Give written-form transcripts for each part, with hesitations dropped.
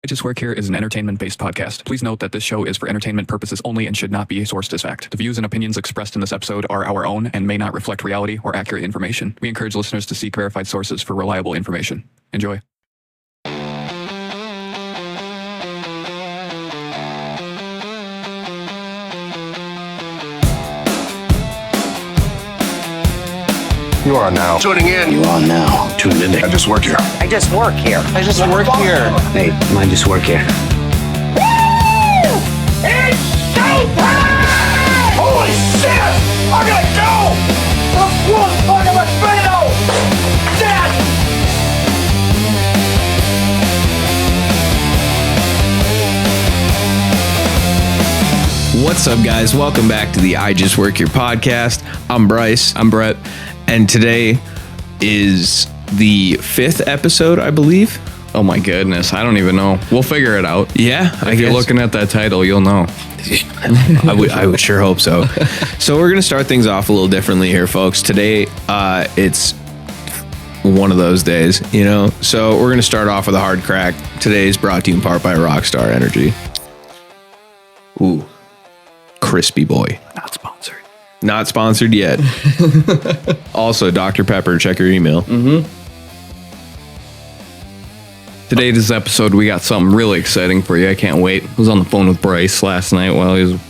I Just Work Here is an entertainment-based podcast. Please note that this show is for entertainment purposes only and should not be sourced as fact. The views and opinions expressed in this episode are our own and may not reflect reality or accurate information. We encourage listeners to seek verified sources for reliable information. Enjoy. You are now tuning in. You are now tuned in. I just work here. I just work here. I just work here. Hey, I just work here. Woo! It's showtime! Holy shit! I gotta go! The one fucking mosquito! Death! What's up, guys? Welcome back to the I Just Work Here podcast. I'm Bryce. I'm Brett. And today is the 5th episode, I believe. Oh my goodness, I don't even know. We'll figure it out. Yeah, If you're looking at that title, you'll know. I would sure hope so. So we're going to start things off a little differently here, folks. Today, it's one of those days, you know? So we're going to start off with a hard crack. Today is brought to you in part by Rockstar Energy. Ooh, crispy boy. Not sponsored. Not sponsored yet. Also, Dr. Pepper, check your email. Today's episode, we got something really exciting for you. I can't wait. I was on the phone with Bryce last night while he was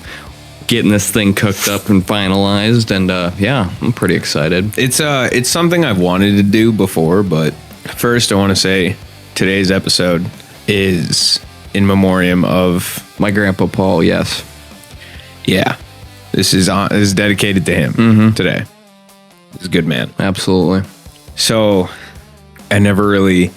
getting this thing cooked up and finalized. And yeah, I'm pretty excited. It's something I've wanted to do before, but first I want to say today's episode is in memoriam of My grandpa Paul, yes. yeah. This is dedicated to him today. He's a good man. Absolutely. So I never really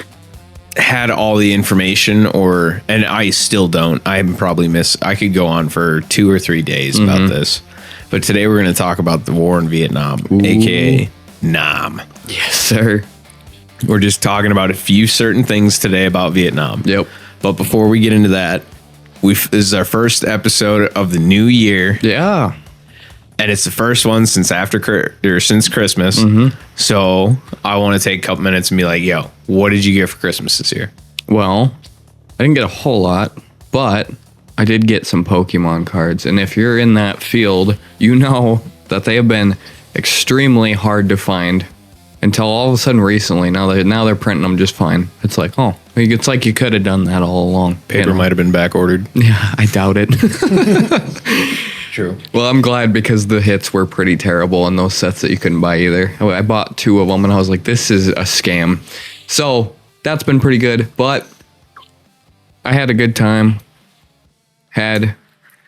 had all the information, and I still don't. I could go on for 2 or 3 days about this. But today we're going to talk about the war in Vietnam, aka Nam. Yes, sir. We're just talking about a few certain things today about Vietnam. Yep. But before we get into that, this is our first episode of the new year. Yeah. And it's the first one since Christmas. So I want to take a couple minutes and be like, yo, what did you get for Christmas this year? Well, I didn't get a whole lot, but I did get some Pokemon cards. And if you're in that field, you know that they have been extremely hard to find until all of a sudden recently. Now they're printing them just fine. It's like, oh, it's like you could have done that all along. Paper might have been back ordered. Yeah, I doubt it. True. Well, I'm glad because the hits were pretty terrible in those sets that you couldn't buy either. I bought 2 of them and I was like, this is a scam. So that's been pretty good, but I had a good time. Had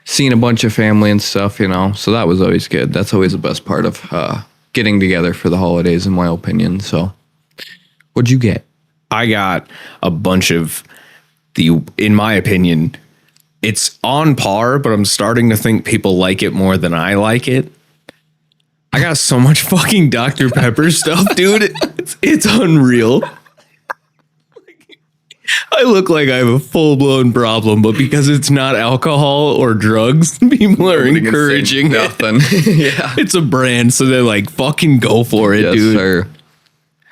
seen a bunch of family and stuff, you know, so that was always good. That's always the best part of getting together for the holidays, in my opinion. So what'd you get? I got a bunch of in my opinion, it's on par, but I'm starting to think people like it more than I like it. I got so much fucking Dr. Pepper stuff, dude. It's unreal. I look like I have a full-blown problem, but because it's not alcohol or drugs, people are encouraging nothing. Yeah. It's a brand, so they're like, fucking go for it, Yes, dude. sir.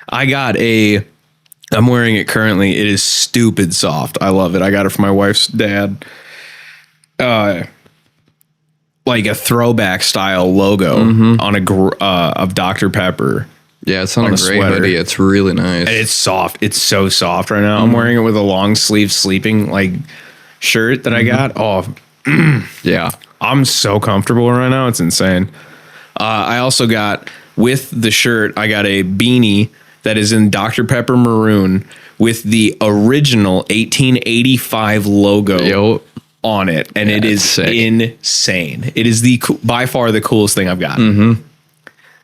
I got I'm wearing it currently. It is stupid soft. I love it. I got it from my wife's dad. Like a throwback style logo on of Dr. Pepper. Yeah, it's on a gray sweater. hoodie. It's really nice. And it's soft. It's so soft right now. I'm wearing it with a long sleeve sleeping shirt that I got. Oh, yeah. I'm so comfortable right now. It's insane. I also got, with the shirt, I got a beanie that is in Dr. Pepper maroon with the original 1885 logo on it. And it is sick. Insane. It is by far the coolest thing I've got. And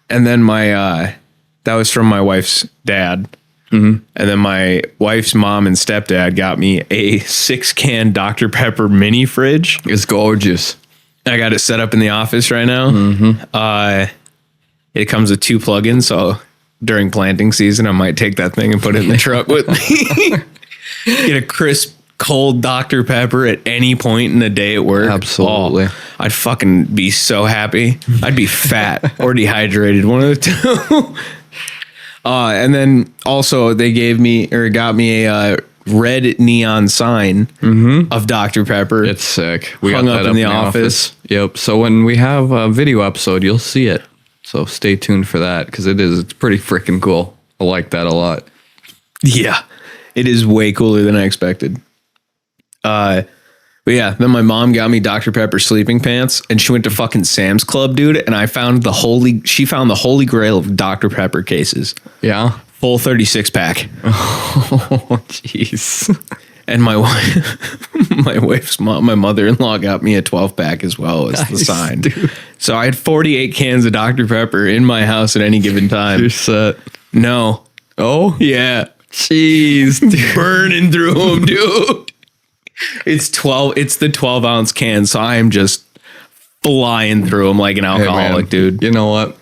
then that was from my wife's dad. And then my wife's mom and stepdad got me a 6-can Dr. Pepper mini fridge. It's gorgeous. I got it set up in the office right now. It comes with 2 plugins, so during planting season, I might take that thing and put it in the truck with me. Get a crisp, cold Dr. Pepper at any point in the day at work. Absolutely. Oh, I'd fucking be so happy. I'd be fat or dehydrated, one of the 2. And then also they got me a red neon sign of Dr. Pepper. It's sick. We Hung got up that in the office. Yep. So when we have a video episode, you'll see it. So stay tuned for that because it's pretty freaking cool. I like that a lot. Yeah, it is way cooler than I expected. But yeah, then my mom got me Dr. Pepper sleeping pants, and she went to fucking Sam's Club, dude. And she found the holy grail of Dr. Pepper cases. Yeah. Full 36 pack. Oh, jeez. And my wife's mom, my mother-in-law got me a 12 pack as well as the sign. Dude. So I had 48 cans of Dr. Pepper in my house at any given time. You're set. No. Oh? Yeah. Jeez, dude. Burning through them, dude. It's the 12 ounce can, so I am just flying through them like an alcoholic, man, dude. You know what?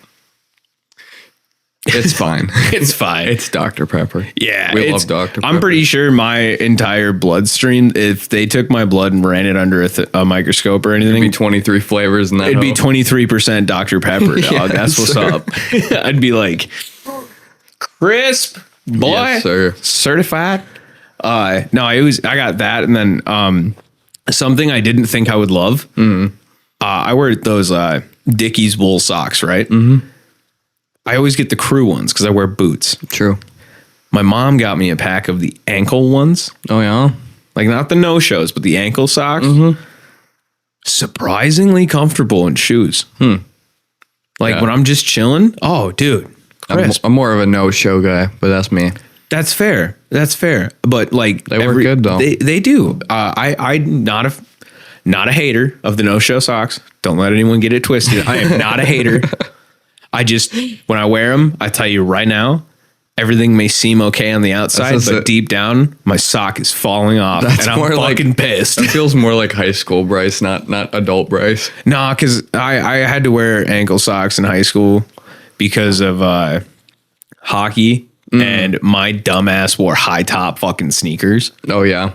It's fine. It's fine. It's Dr. Pepper. Yeah. We love Dr. Pepper. I'm pretty sure my entire bloodstream, if they took my blood and ran it under a microscope or anything, It'd be 23 flavors in that. it'd be 23% Dr. Pepper, dog. Yes, That's what's sir. up. I'd be like, crisp, boy. Yes, sir. Certified. No, I got that, and then something I didn't think I would love. I wear those Dickies wool socks, right? I always get the crew ones because I wear boots. True. My mom got me a pack of the ankle ones, Oh, yeah? like not the no shows, but the ankle socks. Surprisingly comfortable in shoes. Like Yeah. when I'm just chilling. Oh, dude. Crisp. I'm more of a no-show guy, but that's me. That's fair. That's fair. But like They work good, though. They do. I'm not a hater of the no show socks. Don't let anyone get it twisted. I am not a hater. I just when I wear them, I tell you right now, everything may seem okay on the outside, That's but it. deep down, my sock is falling off, That's and I'm more like- fucking pissed. It feels more like high school Bryce, not adult Bryce. Nah, because I had to wear ankle socks in high school because of hockey, and my dumbass wore high top fucking sneakers. Oh, yeah.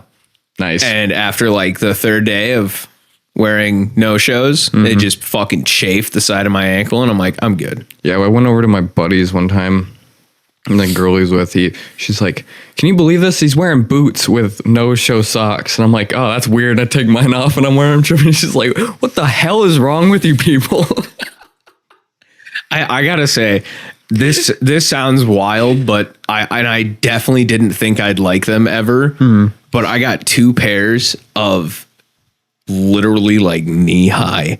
Nice. And after like the third day of wearing no shows, it just fucking chafed the side of my ankle, and I'm like, I'm good. Yeah, I went over to my buddy's one time, and the girl he's with, she's like, can you believe this? He's wearing boots with no-show socks. And I'm like, oh, that's weird. I take mine off and I'm wearing them. And she's like, what the hell is wrong with you people? I gotta say, this sounds wild, but I definitely didn't think I'd like them ever. But I got 2 pairs of literally like knee-high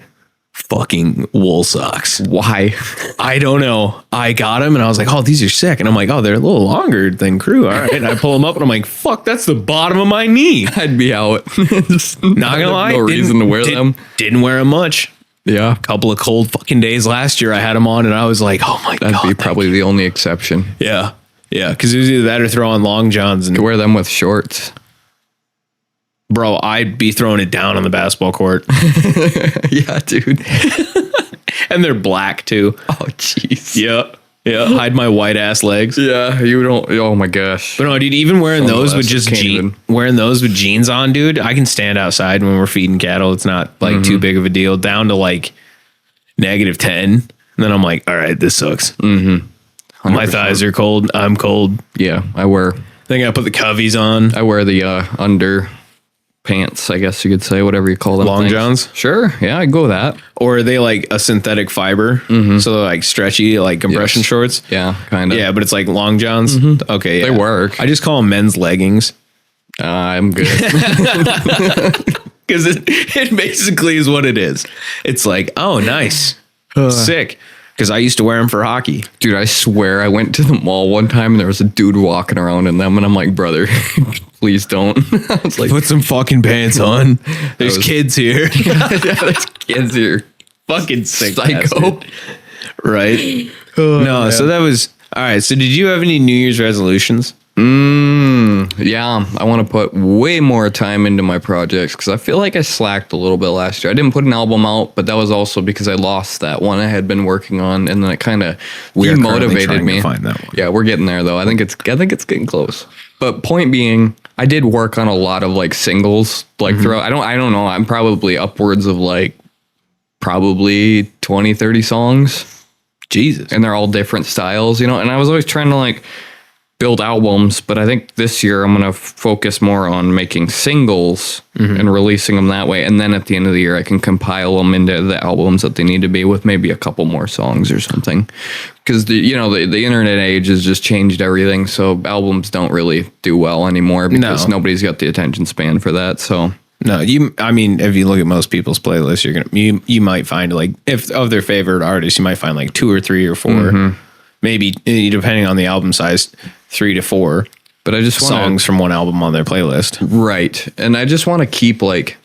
fucking wool socks. Why? I don't know. I got them and I was like, oh, these are sick. And I'm like, oh, they're a little longer than crew. All right. And I pull them up and I'm like, fuck, that's the bottom of my knee. I'd be out. Not gonna lie. No reason to wear them. Didn't wear them much. Yeah. Couple of cold fucking days last year I had them on and I was like, oh my That'd God. be probably the only exception. Yeah. Yeah. Because it was either that or throw on long johns. And You wear them with shorts. bro, I'd be throwing it down on the basketball court. Yeah, dude. And they're black too. Oh, jeez. Yeah. Yeah. Hide my white ass legs. Yeah, you don't. Oh, my gosh. But no, dude, even wearing those with Sunglasses just can't even. wearing those with jeans on, dude, I can stand outside when we're feeding cattle. It's not like too big of a deal. Down to like -10. And then I'm like, all right, this sucks. My thighs are cold. I'm cold. Yeah, I wear Then I put the coveys on. the under pants, I guess you could say, whatever you call them. Long things. johns? Sure. Yeah, I'd go with that. Or are they like a synthetic fiber? So they're like stretchy, like compression Yes. shorts. Yeah, kind of. Yeah, but it's like long johns. Okay, yeah. They work. I just call them men's leggings I'm good. because it basically is what it is. It's like, oh, nice, sick. Because I used to wear them for hockey. Dude, I swear I went to the mall one time and there was a dude walking around in them and I'm like, brother, please don't. I was like, Put some fucking pants on. There's was- kids here. yeah, there's kids here. Fucking sick Psycho. bastard. Right? No, so that was all right. So did you have any New Year's resolutions? Yeah, I want to put way more time into my projects because I feel like I slacked a little bit last year. I didn't put an album out, but that was also because I lost that one I had been working on, and then it kind of We are currently demotivated trying me. to find that one. Yeah, we're getting there though. I think it's getting close. But point being, I did work on a lot of like singles like throughout. I don't know. I'm probably upwards of like probably 20, 30 songs. Jesus. And they're all different styles, you know. And I was always trying to like build albums, but I think this year I'm going to focus more on making singles and releasing them that way. And then at the end of the year, I can compile them into the albums that they need to be with maybe a couple more songs or something. Because the internet age has just changed everything. So albums don't really do well anymore because nobody's got the attention span for that. So no, if you look at most people's playlists, you might find like, if of their favorite artists, you might find like 2 or 3 or 4, maybe depending on the album size, 3 to 4. But I just songs from one album on their playlist, right? And I just want to keep like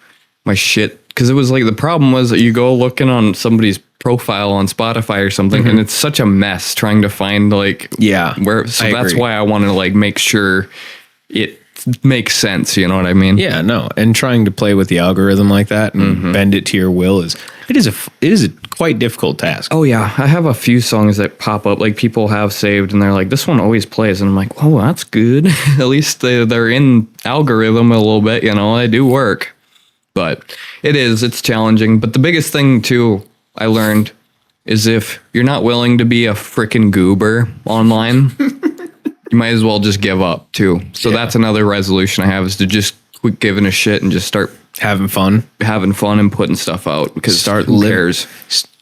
my shit, because it was like the problem was that you go looking on somebody's profile on Spotify or something, and it's such a mess trying to find like where. So that's why I want to like make sure it makes sense, you know what I mean? Yeah, no. And trying to play with the algorithm like that and bend it to your will is a quite difficult task. Oh yeah, I have a few songs that pop up like people have saved and they're like, this one always plays, and I'm like, oh, that's good. At least they're in algorithm a little bit, you know, they do work. But it's challenging. But the biggest thing too I learned is if you're not willing to be a freaking goober online, you might as well just give up too. So that's another resolution I have, is to just quit giving a shit and just start having fun and putting stuff out, because who cares?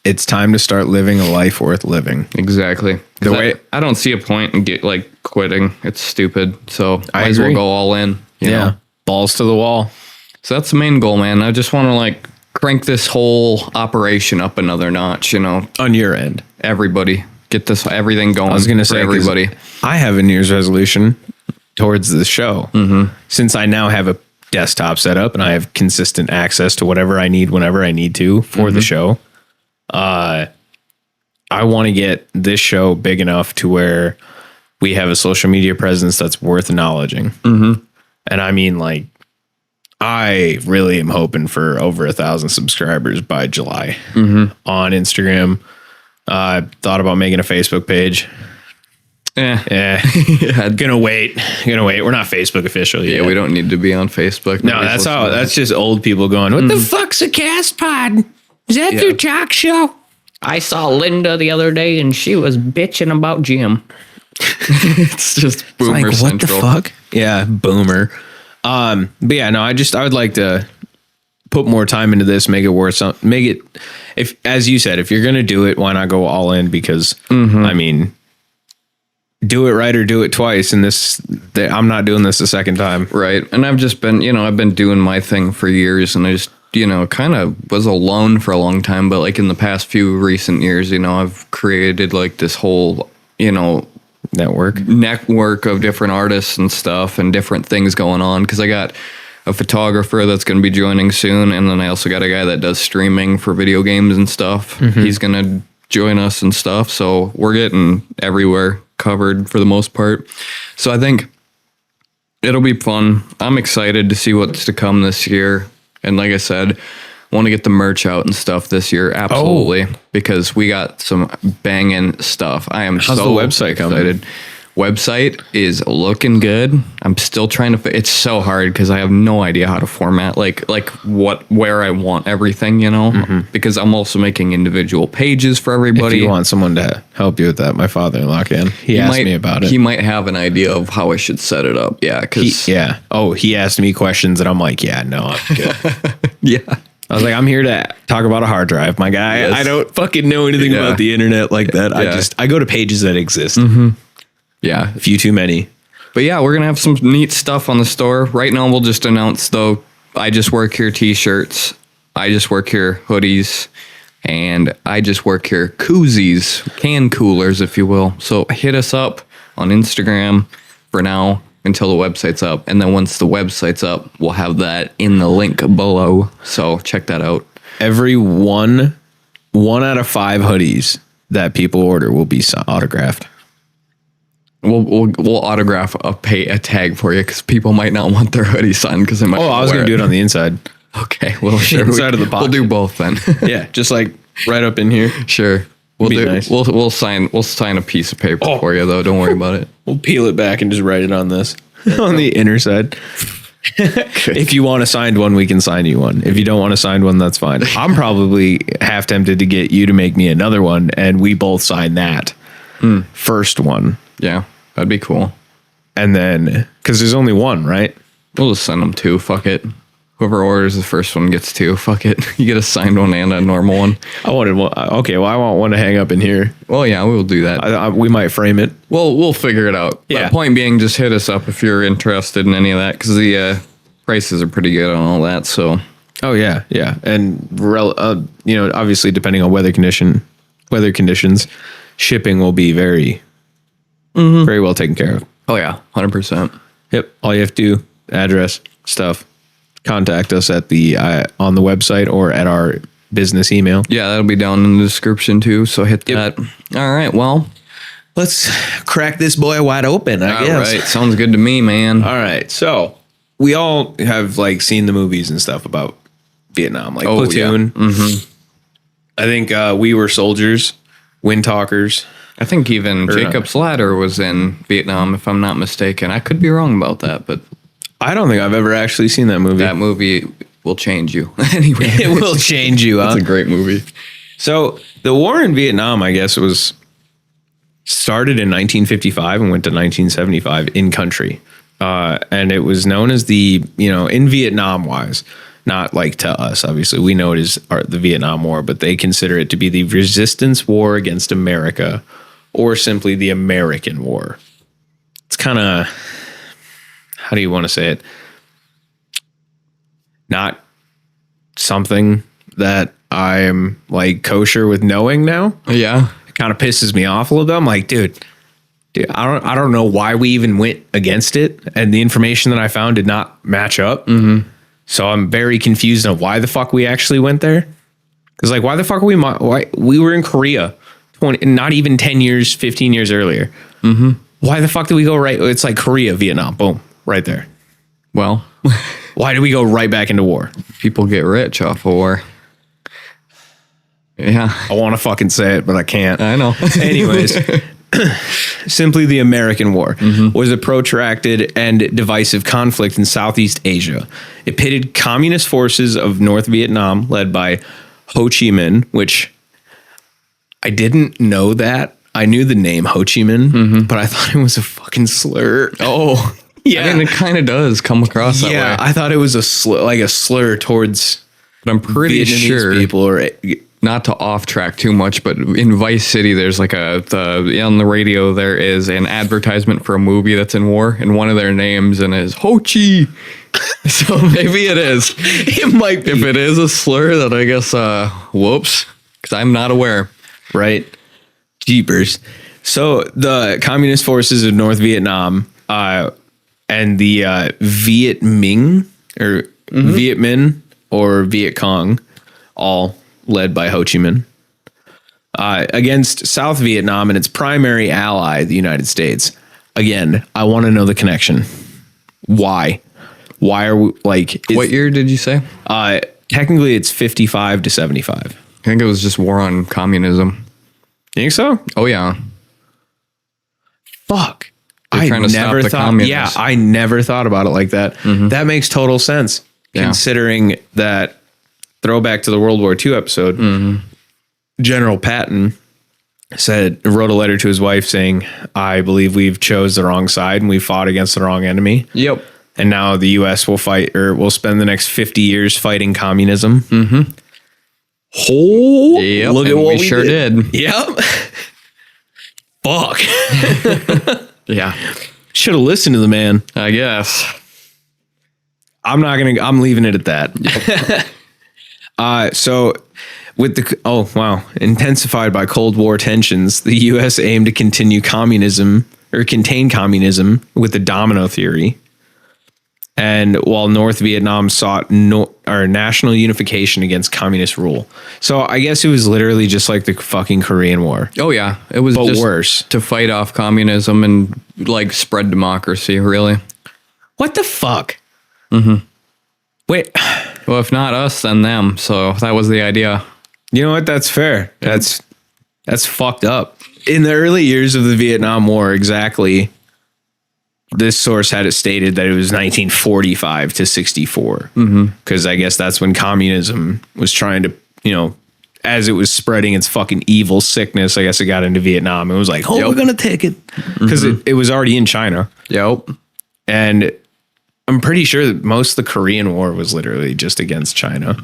It's time to start living a life worth living. Exactly. The way I don't see a point in quitting. It's stupid. So I might as well go all in. You know? Balls to the wall. So that's the main goal, man. I just want to like crank this whole operation up another notch, you know. On your end. Everybody. Get everything going. I was going to say, everybody. I have a New Year's resolution towards the show. Since I now have a desktop set up and I have consistent access to whatever I need whenever I need to for the show. I want to get this show big enough to where we have a social media presence that's worth acknowledging. And I mean, like, I really am hoping for over 1,000 subscribers by July on Instagram. Thought about making a Facebook page. Gonna wait. We're not Facebook official yet. Yeah, we don't need to be on Facebook. No, that's just old people going, what the fuck's a cast pod? Is that their talk show? I saw Linda the other day and she was bitching about Jim. It's just boomer central. What the fuck? Yeah, boomer. But yeah, no, I would like to put more time into this, make it worth something, if, as you said, if you're going to do it, why not go all in? Because I mean, do it right or do it twice. And I'm not doing this a second time. Right. And I've just been, I've been doing my thing for years, and I just, kind of was alone for a long time. But like in the past few recent years, I've created like this whole, network of different artists and stuff and different things going on. Because I got a photographer that's going to be joining soon, and then I also got a guy that does streaming for video games and stuff. He's going to join us and stuff. So we're getting everywhere covered for the most part. So I think it'll be fun. I'm excited to see what's to come this year. And like I said, want to get the merch out and stuff this year. Absolutely. Because we got some banging stuff. I am How's so the website excited. Website is looking good. I'm still trying to, it's so hard because I have no idea how to format where I want everything, because I'm also making individual pages for everybody. If you want someone to help you with that, my father-in-law can. He asked me about it. He might have an idea of how I should set it up. Yeah. He asked me questions and I'm like, yeah, no, I'm good. Yeah. I was like, I'm here to talk about a hard drive, my guy. Yes. I don't fucking know anything about the internet like that. Yeah. I go to pages that exist. Yeah. A few too many. But yeah, we're going to have some neat stuff on the store. Right now, we'll just announce, though, I Just Work Here t-shirts, I Just Work Here hoodies, and I Just Work Here koozies, can coolers, if you will. So hit us up on Instagram for now until the website's up. And then once the website's up, we'll have that in the link below. So check that out. Every one out of 5 hoodies that people order will be autographed. We'll autograph a tag for you because people might not want their hoodie signed because they might. Oh, I was going to do it on the inside. Okay, well, sure. Inside of the pocket. We'll do both then. Yeah, just like right up in here. Sure. Nice. We'll sign a piece of paper for you though. Don't worry about it. We'll peel it back and just write it on this on the inner side. If you want a signed one, we can sign you one. If you don't want a signed one, that's fine. I'm probably half tempted to get you to make me another one, and we both sign that first one. Yeah. That'd be cool. And then, because there's only one, right? We'll just send them 2. Fuck it. Whoever orders the first one gets 2. Fuck it. You get a signed one and a normal one. I wanted one. Okay, well, I want one to hang up in here. Well, yeah, we'll do that. We might frame it. Well, we'll figure it out. Yeah. But point being, just hit us up if you're interested in any of that, because the prices are pretty good on all that. So. Oh yeah, yeah, and obviously depending on weather conditions, shipping will be very, very well taken care of. Oh yeah, 100%. Yep. All you have to do, address, stuff, contact us at the on the website or at our business email. Yeah, that'll be down in the description too. So hit that. All right. Well, let's crack this boy wide open. I guess. All right. Sounds good to me, man. All right. So we all have like seen the movies and stuff about Vietnam, like Platoon. Yeah. Mm-hmm. I think We Were Soldiers, Wind Talkers. I think even Jacob's Ladder was in Vietnam, if I'm not mistaken. I could be wrong about that, but I don't think I've ever actually seen that movie. That movie will change you. Anyway, it will change you. Huh? It's a great movie. So the war in Vietnam, I guess, was started in 1955 and went to 1975 in country, and it was known as the in Vietnam wise. Not like to us, obviously. We know it is the Vietnam War, but they consider it to be the resistance war against America, or simply the American War. It's kind of, how do you want to say it? Not something that I'm like kosher with knowing now. Yeah. It kind of pisses me off a little bit. I'm like, dude, I don't know why we even went against it. And the information that I found did not match up. Mm-hmm. So I'm very confused on why the fuck we actually went there. Because like, why the fuck are we were in Korea not even 10 years, 15 years earlier. Mm-hmm. Why the fuck did we go right? It's like Korea, Vietnam, boom, right there. Well, why did we go right back into war? People get rich off of war. Yeah. I want to fucking say it, but I can't. I know. Anyways, simply the American War was a protracted and divisive conflict in Southeast Asia. It pitted communist forces of North Vietnam, led by Ho Chi Minh, which I didn't know that. I knew the name Ho Chi Minh, but I thought it was a fucking slur. Oh, yeah. I mean, it kind of does come across that way. Yeah, I thought it was a slur towards. But I'm pretty Vietnamese sure people, or not to off track too much, but in Vice City, there's like on the radio, there is an advertisement for a movie that's in war, and one of their names is Ho Chi. So maybe it is. It might be. If it is a slur, then I guess, whoops, because I'm not aware. Right. Jeepers. So the communist forces of North Vietnam and the Viet Minh or Viet Minh or Viet Cong, all led by Ho Chi Minh, against South Vietnam and its primary ally, the United States. Again, I want to know the connection. Why? Why are we like? What year did you say? Technically, it's 55 to 75. I think it was just war on communism. You think so? Oh yeah. Fuck. They're trying to stop the communists. Yeah, I never thought about it like that. That makes total sense, considering that throwback to the World War II episode. General Patton wrote a letter to his wife saying, "I believe we've chose the wrong side and we fought against the wrong enemy." Yep. And now the U.S. will will spend the next 50 years fighting communism. Oh, yep. Look at what we sure did. Yep. Fuck. Yeah. Should have listened to the man. I guess. I'm leaving it at that. So with intensified by Cold War tensions, the U.S. aimed to contain communism with the domino theory. And while North Vietnam sought national unification against communist rule. So I guess it was literally just like the fucking Korean War. Oh yeah. It was just worse. To fight off communism and like spread democracy, really. What the fuck? Wait. Well, if not us, then them. So that was the idea. You know what? That's fair. That's fucked up. In the early years of the Vietnam War, exactly, this source had it stated that it was 1945 to 64. Because I guess that's when communism was trying to, as it was spreading its fucking evil sickness, I guess it got into Vietnam. It was like, oh, we're going to take it. Because it was already in China. Yep. And I'm pretty sure that most of the Korean War was literally just against China.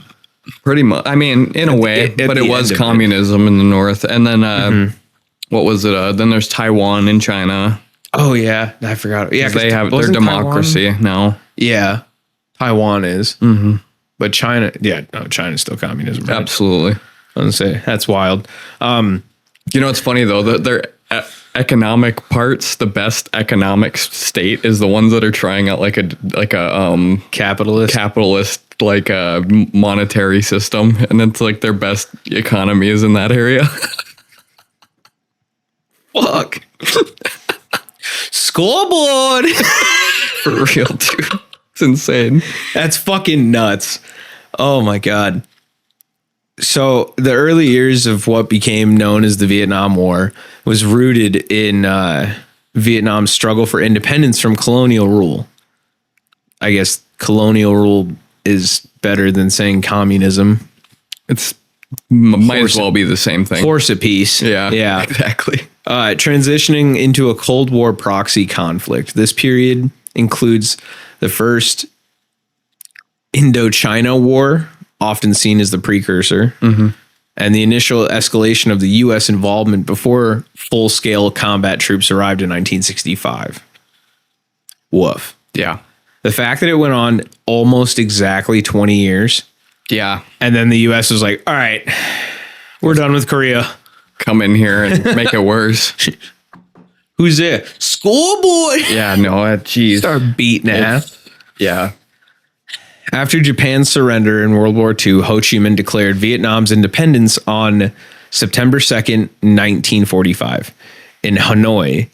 Pretty much. I mean, in a way, but it was communism in the north. And then, what was it? Then there's Taiwan in China. Oh, yeah. I forgot. Yeah, they have their democracy now. Yeah. Taiwan is. But China, China's still communism. Right? Absolutely. I was going to say, that's wild. You know, it's funny, though, that their economic parts, the best economic state is the ones that are trying out like a capitalist like a monetary system, and it's like their best economy is in that area. Fuck. Scoreboard. For real, dude. It's insane. That's fucking nuts. Oh my God. So the early years of what became known as the Vietnam War was rooted in Vietnam's struggle for independence from colonial rule. I guess colonial rule is better than saying communism. It's might as well be the same thing. Horse apiece. Yeah, exactly. Transitioning into a Cold War proxy conflict. This period includes the first Indochina War, often seen as the precursor, and the initial escalation of the U.S. involvement before full-scale combat troops arrived in 1965. Woof. Yeah. The fact that it went on almost exactly 20 years. Yeah. And then the U.S. was like, all right, we're done with Korea. Come in here and make it worse. Who's there? Schoolboy. Yeah, no, geez. Start beating ass. Yeah. After Japan's surrender in World War II, Ho Chi Minh declared Vietnam's independence on September 2nd, 1945 in Hanoi.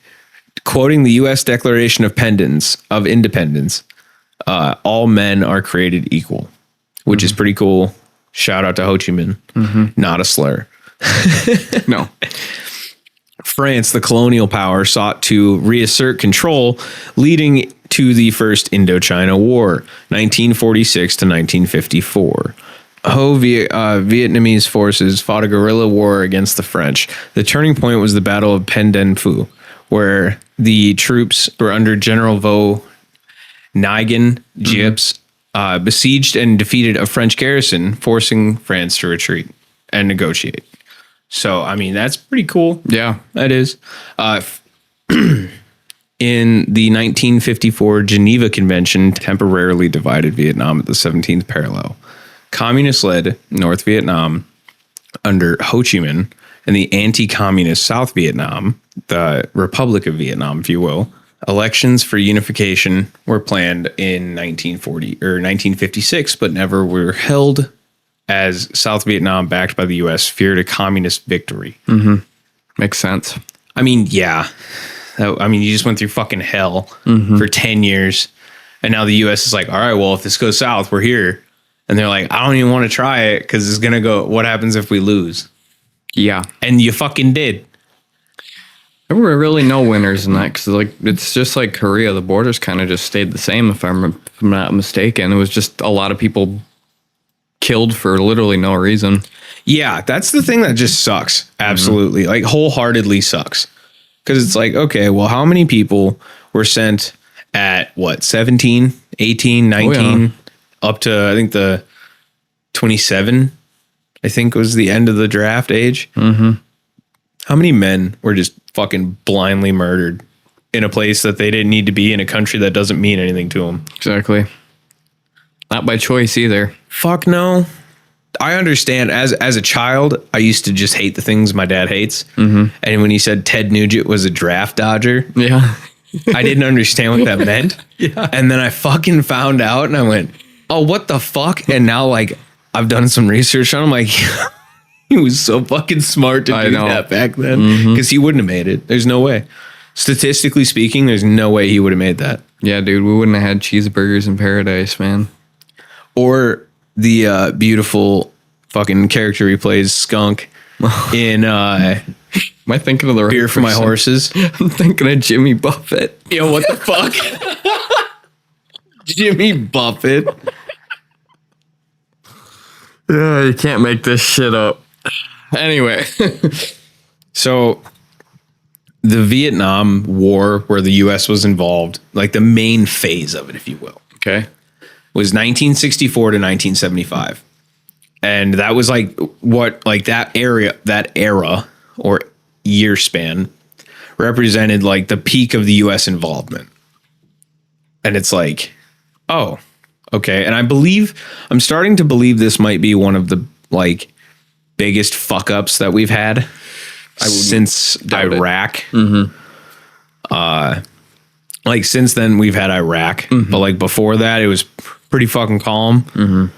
Quoting the U.S. Declaration of Independence, all men are created equal, which is pretty cool. Shout out to Ho Chi Minh. Not a slur. No. France, the colonial power, sought to reassert control, leading to the First Indochina War, 1946 to 1954. Vietnamese forces fought a guerrilla war against the French. The turning point was the Battle of Pen Den Phu, where the troops were under General Vo Nguyen Giap's besieged and defeated a French garrison, forcing France to retreat and negotiate. So, I mean, that's pretty cool. Yeah. That is. In the 1954 Geneva Convention, temporarily divided Vietnam at the 17th parallel. Communist-led North Vietnam under Ho Chi Minh and the anti-communist South Vietnam, the Republic of Vietnam, if you will. Elections for unification were planned in 1956, but never were held, as South Vietnam, backed by the U.S., feared a communist victory. Makes sense. I mean, yeah. I mean, you just went through fucking hell for 10 years. And now the U.S. is like, all right, well, if this goes south, we're here. And they're like, I don't even want to try it because it's going to go, what happens if we lose? Yeah. And you fucking did. There were really no winners in that because, like, it's just like Korea. The borders kind of just stayed the same, if I'm not mistaken. It was just a lot of people killed for literally no reason. Yeah, that's the thing that just sucks. Absolutely. Like, wholeheartedly sucks. Because it's like, okay, well, how many people were sent at, what, 17, 18, 19, up to, I think, the 27, I think was the end of the draft age? How many men were just fucking blindly murdered in a place that they didn't need to be, in a country that doesn't mean anything to them? Exactly. Not by choice either. Fuck no. I understand. As a child, I used to just hate the things my dad hates. And when he said Ted Nugent was a draft dodger, Yeah. I didn't understand what that meant. And then I fucking found out and I went, oh, what the fuck? And now, like, I've done some research on him. Like, he was so fucking smart to do that back then, because he wouldn't have made it. There's no way. Statistically speaking, there's no way he would have made that. Yeah, dude, we wouldn't have had cheeseburgers in paradise, man. Or the beautiful fucking character he plays, Skunk, in Am I thinking of the right Beer for My person? Horses. I'm thinking of Jimmy Buffett. Yo, what the fuck? Jimmy Buffett. Yeah, you can't make this shit up. Anyway. So the Vietnam War, where the U.S. was involved, like the main phase of it, if you will, Okay. was 1964 to 1975. And that was like what, like that era or year span represented like the peak of the U.S. involvement. And it's like, oh, okay. And I'm starting to believe this might be one of the like biggest fuck ups that we've had since Iraq. Like since then we've had Iraq, but like before that it was pretty fucking calm.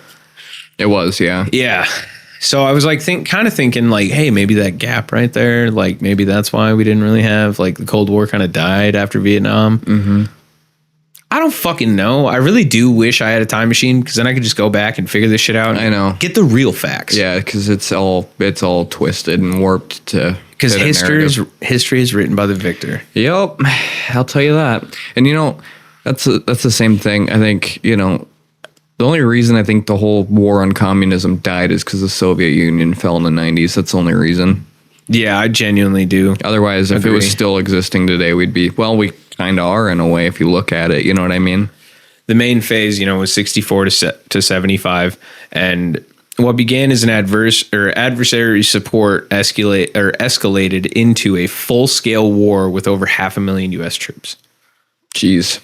It was, yeah. Yeah. So I was like kind of thinking like, hey, maybe that gap right there, like maybe that's why we didn't really have like the Cold War kind of died after Vietnam. I don't fucking know. I really do wish I had a time machine because then I could just go back and figure this shit out. I know. Get the real facts. Yeah, because it's all twisted and warped to Because fit a narrative. history is written by the victor. Yep, I'll tell you that. And you know, that's the same thing. I think, you know, the only reason I think the whole war on communism died is because the Soviet Union fell in the 90s. That's the only reason. Yeah, I genuinely do. Otherwise, if it was still existing today, we'd be, well, we kind of are in a way if you look at it. You know what I mean? The main phase, you know, was 64 to 75. And what began as an adversary support escalated into a full-scale war with over 500,000 U.S. troops. Jeez.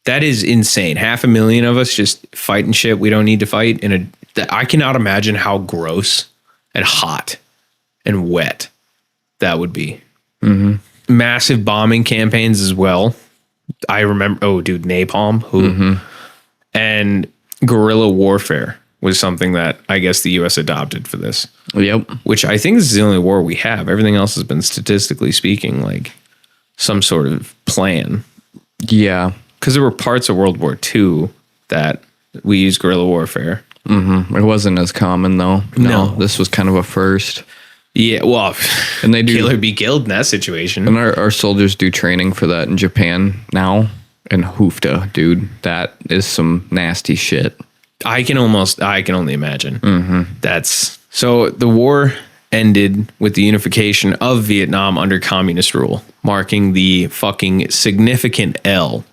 That is insane. 500,000 of us just fighting shit we don't need to fight. I cannot imagine how gross and hot and wet that would be. Massive bombing campaigns as well. I remember, napalm. And guerrilla warfare was something that I guess the U.S. adopted for this. Yep. Which I think this is the only war we have. Everything else has been, statistically speaking, like some sort of plan. Yeah. Because there were parts of World War II that we used guerrilla warfare. It wasn't as common though. No. This was kind of a first. Yeah, well, And they do. kill or be killed in that situation. And our soldiers do training for that in Japan now. And hoofta, dude, that is some nasty shit. I can only imagine. That's so the war ended with the unification of Vietnam under communist rule, marking the fucking significant L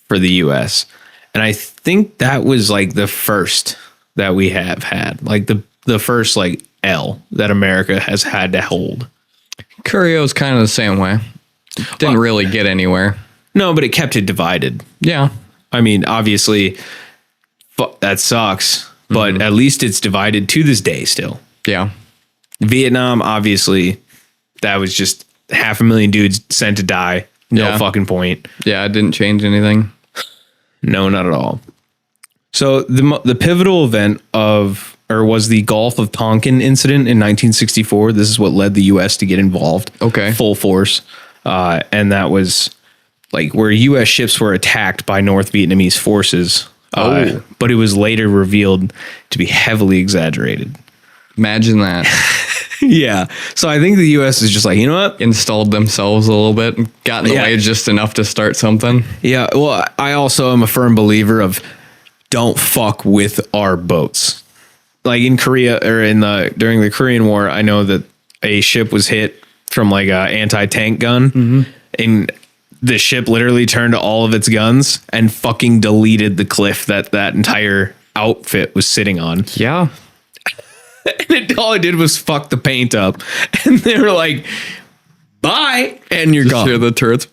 for the U.S. And I think that was like the first that we have had, like the first like L that America has had to hold. Curio's kind of the same way. Didn't really get anywhere. No, but it kept it divided. Yeah. I mean, obviously, that sucks, but at least it's divided to this day still. Yeah. Vietnam, obviously, that was just 500,000 dudes sent to die. No fucking point. Yeah, it didn't change anything. No, not at all. So the pivotal event was the Gulf of Tonkin incident in 1964. This is what led the U.S. to get involved. Okay. Full force. And that was like where U.S. ships were attacked by North Vietnamese forces. But it was later revealed to be heavily exaggerated. Imagine that. Yeah. So I think the U.S. is just like, you know what? Installed themselves a little bit and got in the way just enough to start something. Yeah. Well, I also am a firm believer of don't fuck with our boats. Like in Korea or during the Korean War, I know that a ship was hit from like a anti-tank gun and the ship literally turned to all of its guns and fucking deleted the cliff that entire outfit was sitting on. Yeah. And all it did was fuck the paint up. And they were like, bye. And you're gone. Hear the turrets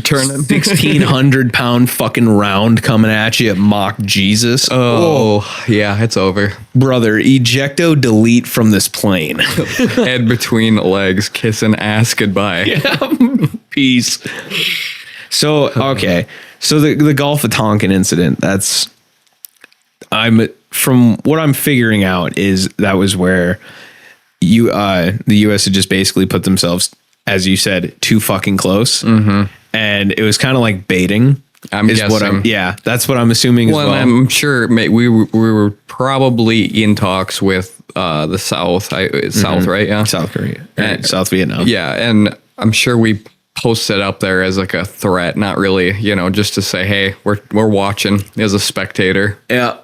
turning. 1,600 pound fucking round coming at you at Mach Jesus. Oh, yeah, it's over. Brother, ejecto delete from this plane. Head between legs, kissing ass goodbye. Peace. So, okay. So the Gulf of Tonkin incident, from what I'm figuring out is that was where the U.S. had just basically put themselves, as you said, too fucking close. And it was kind of like baiting. I'm guessing. That's what I'm assuming as well. I'm sure we were probably in talks with the South. South, right? Yeah. South Korea. South Vietnam. Yeah. And I'm sure we posted up there as like a threat, not really, just to say, hey, we're watching as a spectator. Yeah.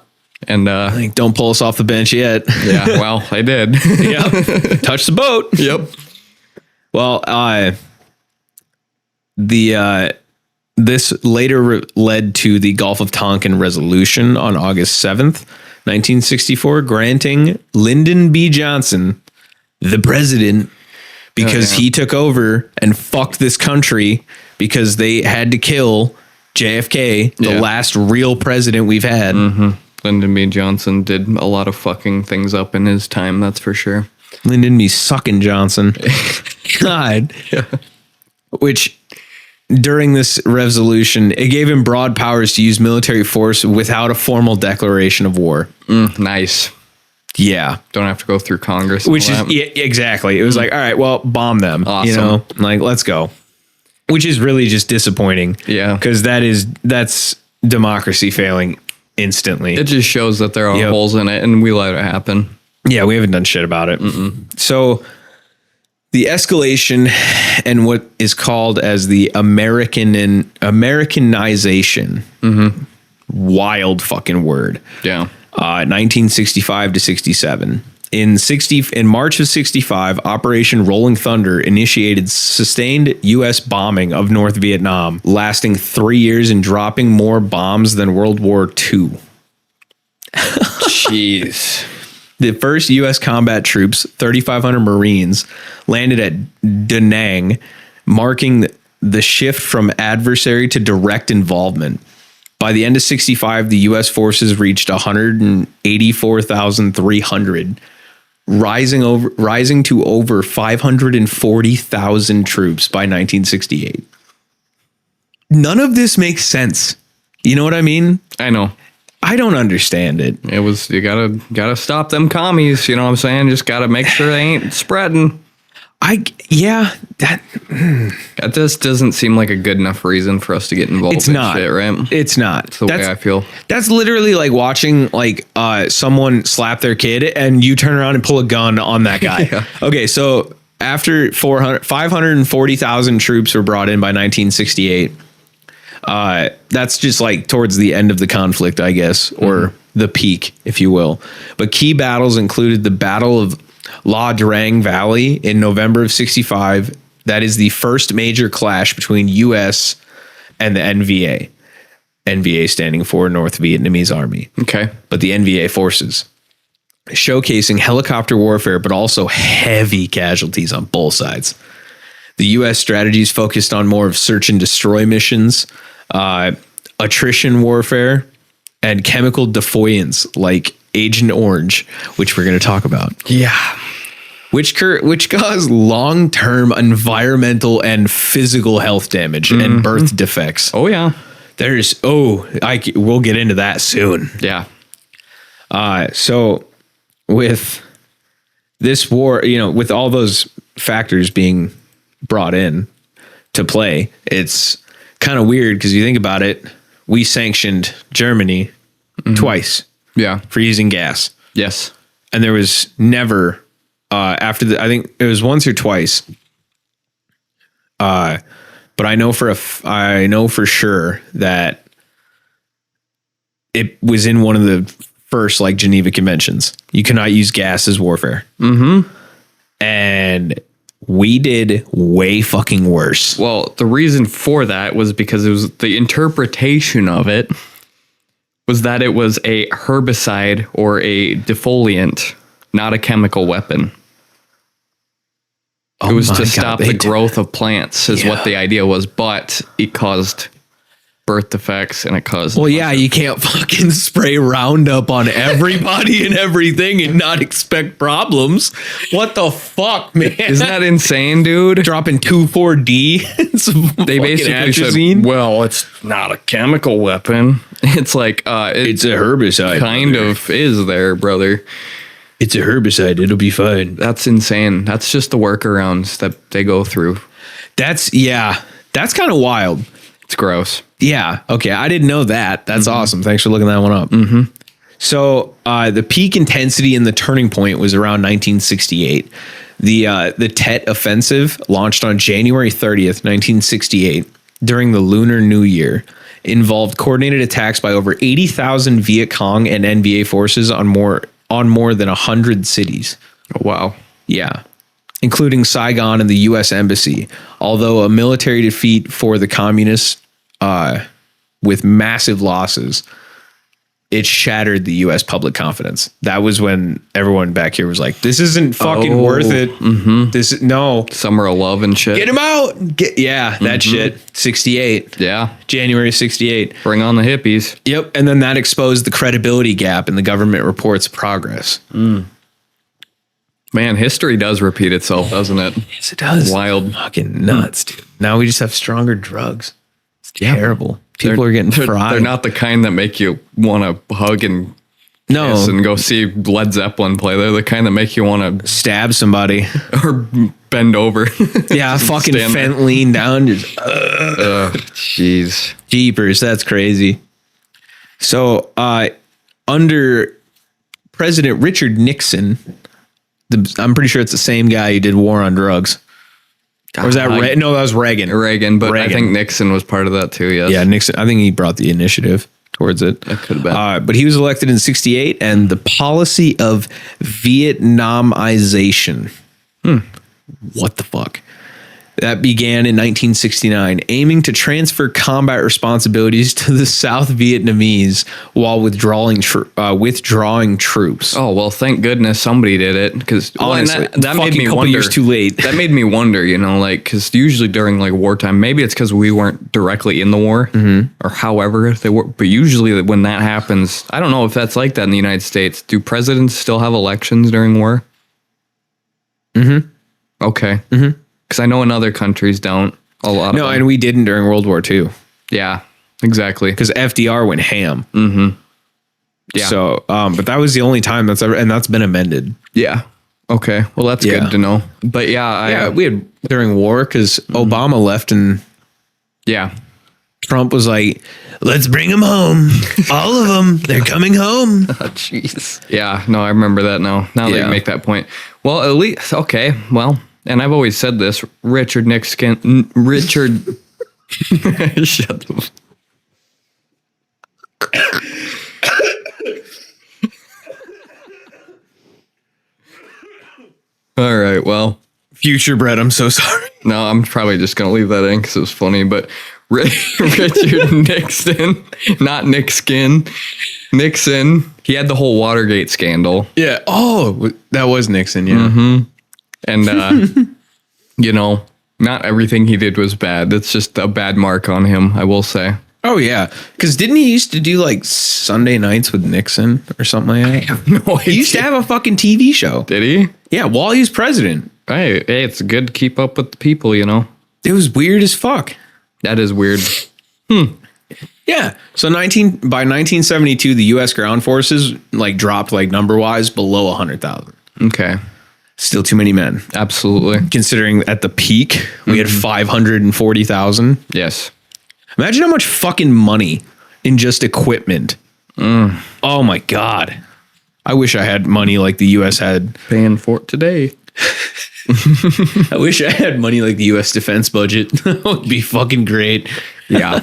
And Like, don't pull us off the bench yet. yeah, well, I did. Yep. Touch the boat. Yep. Well, this later led to the Gulf of Tonkin Resolution on August 7th, 1964, granting Lyndon B. Johnson the president because he took over and fucked this country because they had to kill JFK, the last real president we've had. Lyndon B. Johnson did a lot of fucking things up in his time, that's for sure. Lyndon B. sucking Johnson. God. Yeah. Which, during this resolution, it gave him broad powers to use military force without a formal declaration of war. Nice. Yeah. Don't have to go through Congress. Which is, yeah, exactly. It was like, all right, well, bomb them. Awesome. You know, like, let's go. Which is really just disappointing. Yeah. Because that's democracy failing instantly. It just shows that there are holes in it and we let it happen. Yeah, we haven't done shit about it. So the escalation and what is called as the Americanization, wild fucking word. Yeah. 1965 to 67. In March of 65, Operation Rolling Thunder initiated sustained U.S. bombing of North Vietnam, lasting 3 years and dropping more bombs than World War II. Jeez. The first U.S. combat troops, 3,500 Marines, landed at Da Nang, marking the shift from adversary to direct involvement. By the end of 65, the U.S. forces reached 184,300, rising to over 540,000 troops by 1968. None of this makes sense. You know what I mean? I know. I don't understand it. It was, you gotta stop them commies, you know what I'm saying? Just gotta make sure they ain't spreading. That just doesn't seem like a good enough reason for us to get involved It's in not. shit, right? It's not. That's the way I feel. That's literally like watching like someone slap their kid and you turn around and pull a gun on that guy. Yeah. Okay, so after 540,000 troops were brought in by 1968, that's just like towards the end of the conflict, I guess, or the peak, if you will. But key battles included the Battle of La Drang Valley in November of 65. That is the first major clash between U.S. and the NVA. NVA standing for North Vietnamese Army. Okay. But the NVA forces. Showcasing helicopter warfare, but also heavy casualties on both sides. The U.S. strategies focused on more of search and destroy missions, attrition warfare, and chemical defiance like Agent Orange, which we're going to talk about. Yeah. Which cause long-term environmental and physical health damage and birth defects. Oh, yeah. We'll get into that soon. Yeah. So with this war, you know, with all those factors being brought in to play, it's kind of weird because you think about it, we sanctioned Germany twice. Yeah. For using gas. Yes. And there was never I think it was once or twice. But I know for sure that it was in one of the first like Geneva Conventions. You cannot use gas as warfare. And we did way fucking worse. Well, the reason for that was because it was the interpretation of it was that it was a herbicide or a defoliant, not a chemical weapon. It was to stop the growth of plants is what the idea was, but it caused birth defects and it caused... Well, yeah, you can't fucking spray Roundup on everybody and everything and not expect problems. What the fuck, man? Isn't that insane, dude? Dropping 2,4-D. They basically said, well, it's not a chemical weapon. It's like... it's a herbicide. Kind of is there, brother. It's a herbicide. It'll be fine. That's insane. That's just the workarounds that they go through. That's kind of wild. It's gross. Yeah. Okay. I didn't know that. That's awesome. Thanks for looking that one up. So the peak intensity and the turning point was around 1968. The Tet Offensive launched on January 30th, 1968. during the Lunar New Year involved coordinated attacks by over 80,000 Viet Cong and NVA forces on more than 100 cities. Oh, wow. Yeah, including Saigon and the U.S. Embassy. Although a military defeat for the communists with massive losses, it shattered the U.S. public confidence. That was when everyone back here was like, this isn't fucking worth it. Mm-hmm. This is no. Summer of Love and shit. Get him out. That shit. 68. Yeah. January 68. Bring on the hippies. Yep. And then that exposed the credibility gap in the government reports of progress. Man, history does repeat itself, doesn't it? Yes, it does. Wild. Fucking nuts, dude. Now we just have stronger drugs. It's terrible. People are getting fried. They're not the kind that make you want to hug and no kiss and go see Led Zeppelin play. They're the kind that make you want to stab somebody or bend over. Yeah, fucking Stand there. lean down. Just, jeez. Jeepers, that's crazy. So, under President Richard Nixon, I'm pretty sure it's the same guy who did War on Drugs. Or was that no, that was Reagan. Reagan, but Reagan. I think Nixon was part of that too, yes. Yeah, Nixon. I think he brought the initiative towards it. That could have been. But he was elected in 68, and the policy of Vietnamization. What the fuck? That began in 1969, aiming to transfer combat responsibilities to the South Vietnamese while withdrawing troops. Oh, well, thank goodness somebody did it, because Honestly, that made me wonder. Years too late. That made me wonder, because usually during like wartime, maybe it's because we weren't directly in the war or however they were, but usually when that happens, I don't know if that's like that in the United States. Do presidents still have elections during war? Mm-hmm. Okay. Mm-hmm. Because I know in other countries don't. A lot. No, of them. and we didn't during World War II. Yeah, exactly. Because FDR went ham. Mm-hmm. Yeah. So, but that was the only time that's been amended. Yeah. Okay. Well, that's Yeah. good to know. But yeah, We had during war because Obama left and yeah. Trump was like, let's bring them home. All of them. They're coming home. Jeez. Yeah. No, I remember that now. Now that Yeah. you make that point. Well, at least, okay. Well, and I've always said this, Richard. Shut the All right, well. Future Brett, I'm so sorry. No, I'm probably just going to leave that in because it was funny, but Richard Nixon, not Nick Skin, Nixon, he had the whole Watergate scandal. Yeah. Oh, that was Nixon. Yeah. Mm-hmm. And, not everything he did was bad. It's just a bad mark on him, I will say. Oh, yeah. Because didn't he used to do like Sunday nights with Nixon or something like that? No, He used to have a fucking TV show. Did he? Yeah, while he was president. Hey, it's good to keep up with the people, It was weird as fuck. That is weird. Yeah. So by 1972, the U.S. ground forces dropped number wise below 100,000. Okay. Still too many men. Absolutely. Considering at the peak, we had 540,000. Yes. Imagine how much fucking money in just equipment. Oh my God. I wish I had money like the U.S. had. Paying for it today. I wish I had money like the U.S. defense budget. That would be fucking great. Yeah.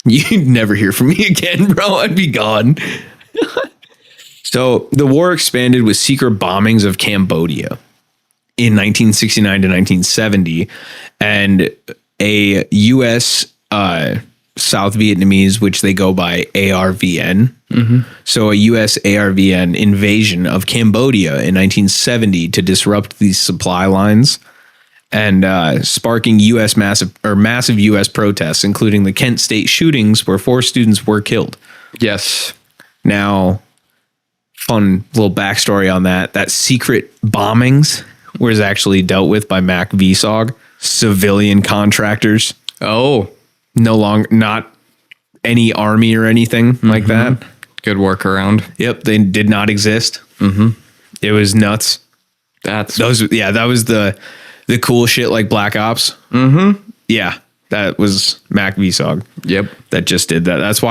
You'd never hear from me again, bro. I'd be gone. So the war expanded with secret bombings of Cambodia in 1969 to 1970, and a U.S. South Vietnamese, which they go by ARVN. So a U.S. ARVN invasion of Cambodia in 1970 to disrupt these supply lines and sparking massive U.S. protests, including the Kent State shootings where 4 students were killed. Yes. Now, fun little backstory on that. That secret bombings was actually dealt with by Mac VSOG, civilian contractors. Oh. Not any army or anything like that. Good workaround. Yep, they did not exist. It was nuts. That was the cool shit like Black Ops. Yeah, that was Mac VSOG. Yep. That just did that. That's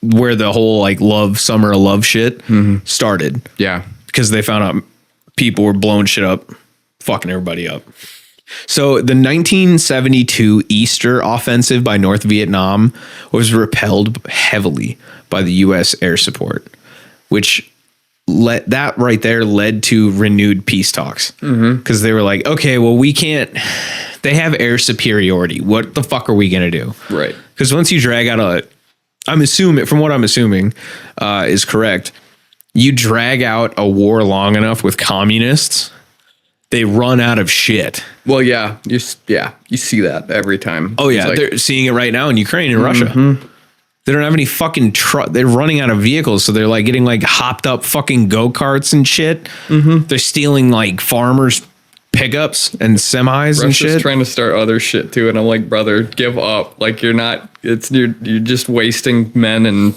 where the whole summer of love shit started. Yeah. Because they found out people were blowing shit up, fucking everybody up. So the 1972 Easter offensive by North Vietnam was repelled heavily by the U.S. air support, which that right there led to renewed peace talks. Because they were like, okay, well, we can't. They have air superiority. What the fuck are we gonna do? Right. Because once you drag out I'm assuming, from what I'm assuming, is correct. You drag out a war long enough with communists, they run out of shit. Well, yeah, you see that every time. Oh yeah, It's like, they're seeing it right now in Ukraine and Russia. They don't have any fucking truck. They're running out of vehicles, so they're like getting like hopped up fucking go-karts and shit. They're stealing like farmers' pickups and semis and Russia's shit. trying to start other shit too, and I'm like, brother, give up. Like you're not. You're just wasting men and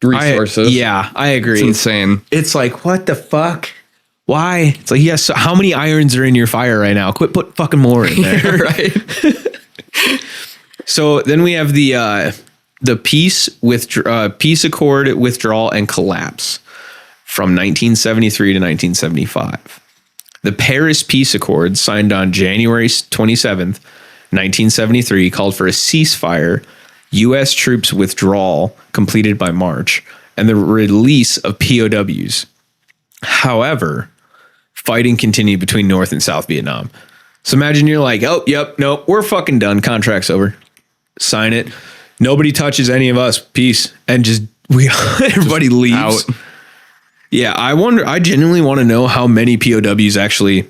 resources. I agree. It's insane. It's like, what the fuck? Why? It's like, yes. So how many irons are in your fire right now? Quit put fucking more in there. Right. So then we have the peace accord withdrawal and collapse from 1973 to 1975. The Paris Peace Accord, signed on January 27th, 1973, called for a ceasefire, U.S. troops withdrawal completed by March, and the release of POWs. However, fighting continued between North and South Vietnam. So imagine you're like, oh, yep, nope, we're fucking done. Contract's over. Sign it. Nobody touches any of us. Peace. And just everybody leaves. Out. Yeah, I genuinely want to know how many POWs actually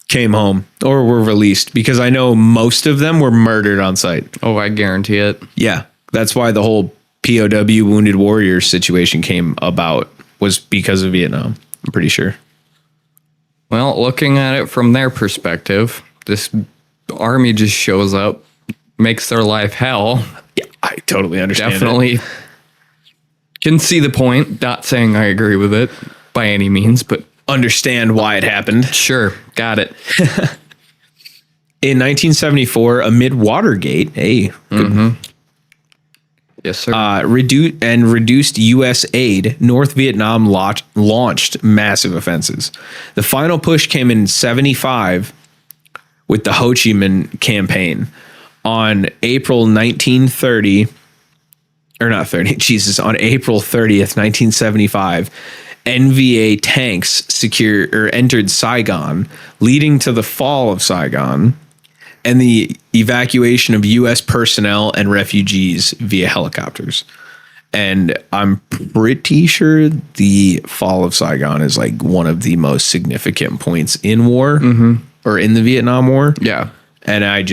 came home or were released, because I know most of them were murdered on site. Oh, I guarantee it. Yeah, that's why the whole POW wounded warrior situation came about, was because of Vietnam. I'm pretty sure. Well, looking at it from their perspective, this army just shows up, makes their life hell. Yeah, I totally understand. Definitely can see the point. Not saying I agree with it by any means, but Understand why it happened. sure, got it. In 1974, amid Watergate, Yes, sir. reduced U.S. aid, North Vietnam launched massive offenses. The final push came in 75 with the Ho Chi Minh campaign. On April 1930, or not 30, Jesus, on April 30th, 1975, NVA tanks entered Saigon, leading to the fall of Saigon and the evacuation of U.S. personnel and refugees via helicopters. And I'm pretty sure the fall of Saigon is like one of the most significant points in war, or in the Vietnam War. Yeah. And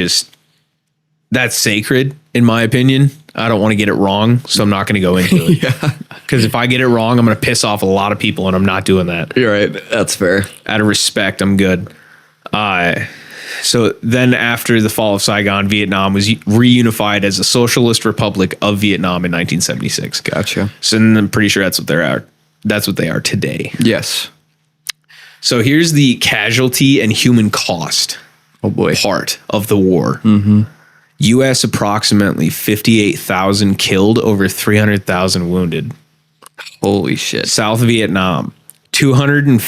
that's sacred, in my opinion. I don't want to get it wrong, so I'm not going to go into it. Yeah. Because if I get it wrong, I'm going to piss off a lot of people, and I'm not doing that. You're right. That's fair. Out of respect, I'm good. So then after the fall of Saigon, Vietnam was reunified as a Socialist Republic of Vietnam in 1976. Gotcha. So I'm pretty sure that's what they are. That's what they are today. Yes. So here's the casualty and human cost part of the war. U.S. approximately 58,000 killed, over 300,000 wounded. Holy shit. South Vietnam, 200 to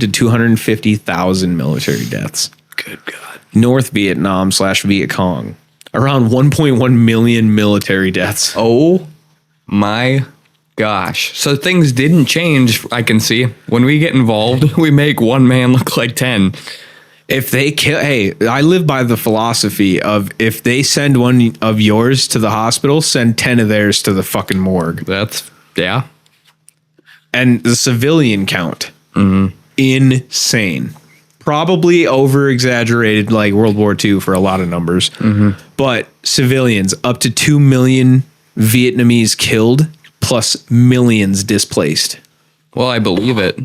250,000 military deaths. Good God. North Vietnam / Viet Cong, around 1.1 million military deaths. Oh my gosh. So things didn't change, I can see. When we get involved, we make one man look like 10. If they kill, hey, I live by the philosophy of, if they send one of yours to the hospital, send 10 of theirs to the fucking morgue. Yeah. And the civilian count, insane. Probably over exaggerated, like World War II for a lot of numbers. But civilians, up to 2 million Vietnamese killed, plus millions displaced. Well, I believe it.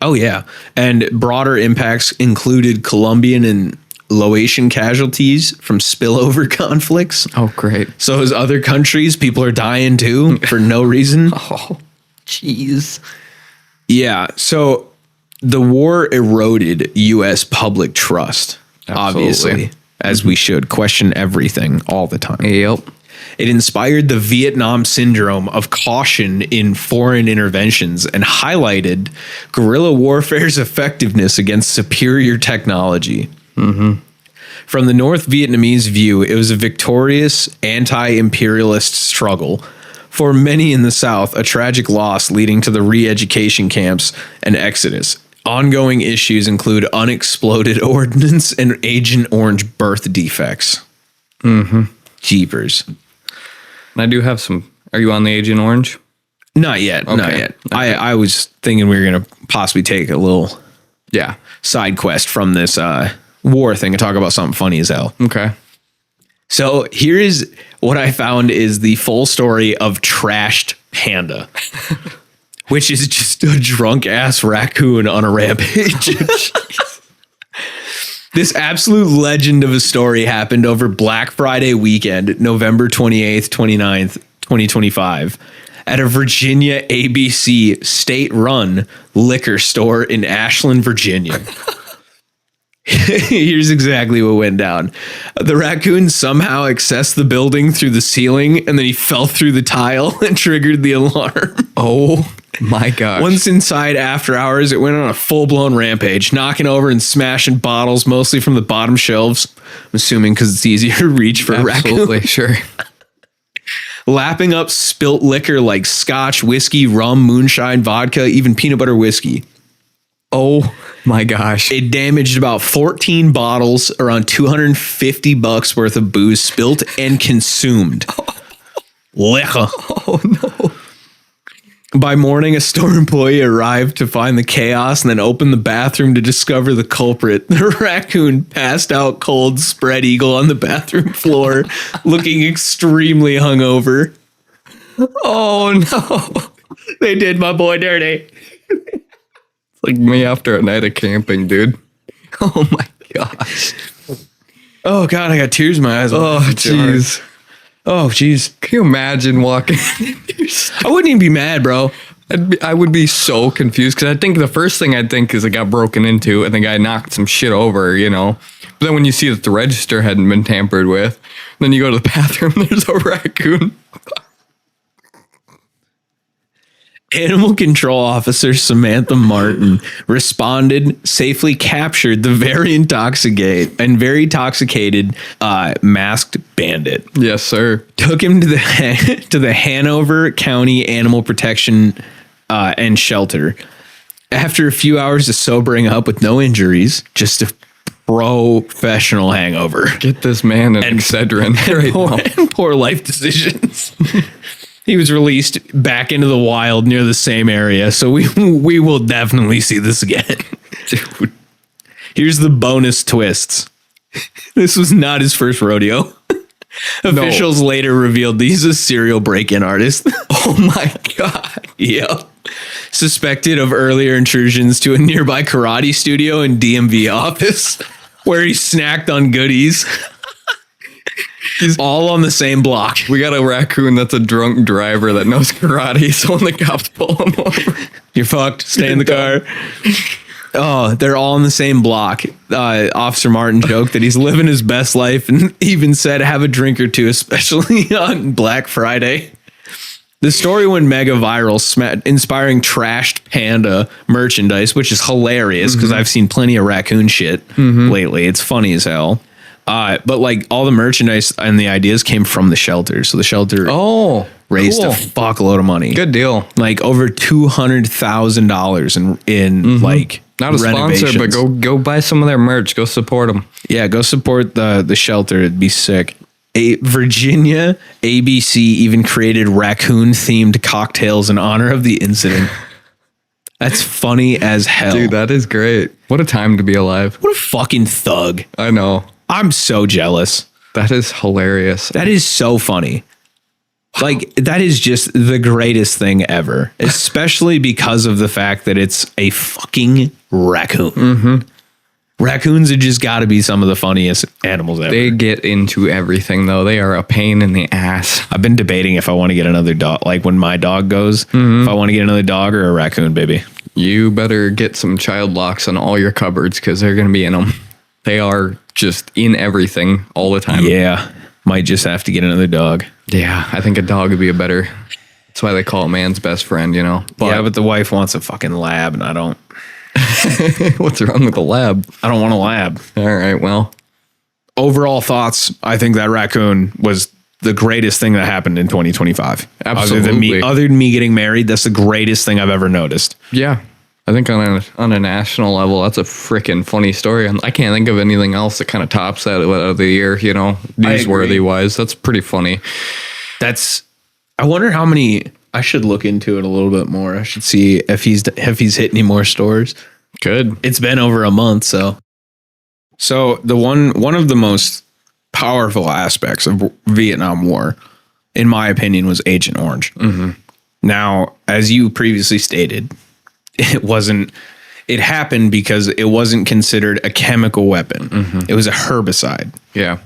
Oh, yeah. And broader impacts included Colombian and Laotian casualties from spillover conflicts. Oh, great. So as other countries, people are dying too for no reason. Oh, jeez. Yeah. So the war eroded U.S. public trust, obviously, as we should question everything all the time. Yep. It inspired the Vietnam syndrome of caution in foreign interventions and highlighted guerrilla warfare's effectiveness against superior technology. From the North Vietnamese view, it was a victorious anti-imperialist struggle. For many in the South, a tragic loss leading to the re-education camps and exodus. Ongoing issues include unexploded ordnance and Agent Orange birth defects. Jeepers. And I do have some. Are you on the Agent Orange? Not yet. Not Okay. yet. I was thinking we were going to possibly take a little Yeah. side quest from this war thing and talk about something funny as hell. Okay. So here is what I found is the full story of Trashed Panda, which is just a drunk ass raccoon on a rampage. This absolute legend of a story happened over Black Friday weekend, November 28th, 29th, 2025, at a Virginia ABC state-run liquor store in Ashland, Virginia. Here's exactly what went down. The raccoon somehow accessed the building through the ceiling, and then he fell through the tile and triggered the alarm. Oh my gosh. Once inside after hours, it went on a full-blown rampage, knocking over and smashing bottles, mostly from the bottom shelves. I'm assuming because it's easier to reach for a raccoon. Absolutely, sure. Lapping up spilt liquor like scotch, whiskey, rum, moonshine, vodka, even peanut butter whiskey. Oh my gosh. It damaged about 14 bottles, around $250 worth of booze spilt and consumed. Liquor. Oh no. By morning, a store employee arrived to find the chaos and then opened the bathroom to discover the culprit. The raccoon passed out cold, spread eagle on the bathroom floor, looking extremely hungover. Oh no. They did my boy dirty. It's like me after a night of camping, dude. Oh my gosh. Oh, God, I got tears in my eyes. Oh jeez. Oh, jeez. Can you imagine walking? I wouldn't even be mad, bro. I would be so confused because I think the first thing I'd think is it got broken into and the guy knocked some shit over, you know. But then when you see that the register hadn't been tampered with, then you go to the bathroom, there's a raccoon. Animal Control Officer Samantha Martin responded, safely captured the very intoxicated masked bandit. Yes, sir. Took him to the Hanover County Animal Protection and Shelter. After a few hours of sobering up with no injuries, just a professional hangover. Get this man an Excedrin right now. And poor life decisions. He was released back into the wild near the same area, so we will definitely see this again. Dude. Here's the bonus twists. This was not his first rodeo. Officials later revealed he's a serial break-in artist. Oh my God. Yep. Suspected of earlier intrusions to a nearby karate studio and DMV office, where he snacked on goodies. He's all on the same block. We got a raccoon that's a drunk driver that knows karate, so when the cops pull him over, You're fucked. Stay in the car. Oh, they're all in the same block. Officer Martin joked that he's living his best life and even said have a drink or two, especially on Black Friday. The story went mega viral, inspiring Trashed Panda merchandise, which is hilarious because I've seen plenty of raccoon shit lately. It's funny as hell. But like all the merchandise and the ideas came from the shelter. So the shelter raised cool. a fuckload of money. Good deal. Like over $200,000 in like Not a sponsor, but go buy some of their merch. Go support them. Yeah, go support the shelter. It'd be sick. A Virginia ABC even created raccoon-themed cocktails in honor of the incident. That's funny as hell. Dude, that is great. What a time to be alive. What a fucking thug. I know. I'm so jealous. That is hilarious. That is so funny. Like, that is just the greatest thing ever, especially because of the fact that it's a fucking raccoon. Raccoons have just got to be some of the funniest animals ever. They get into everything, though. They are a pain in the ass. I've been debating if I want to get another dog. Like when my dog goes, if I want to get another dog or a raccoon, baby. You better get some child locks on all your cupboards because they're going to be in them. They are just in everything all the time. Yeah. Might just have to get another dog. Yeah, I think a dog would be a better. That's why they call it man's best friend, you know. But the wife wants a fucking lab and I don't. What's wrong with the lab? I don't want a lab. All right, well, Overall thoughts, I think that raccoon was the greatest thing that happened in 2025. Absolutely. Other than me getting married, that's the greatest thing I've ever noticed. yeah. I think on a national level, that's a freaking funny story. And I can't think of anything else that kind of tops that of the year, you know, newsworthy wise. That's pretty funny. I wonder how many. I should look into it a little bit more. I should see if he's hit any more stores. Good. It's been over a month, so the one of the most powerful aspects of Vietnam War, in my opinion, was Agent Orange. Mm-hmm. Now, as you previously stated, it happened because it wasn't considered a chemical weapon. Mm-hmm. It was a herbicide. Yeah.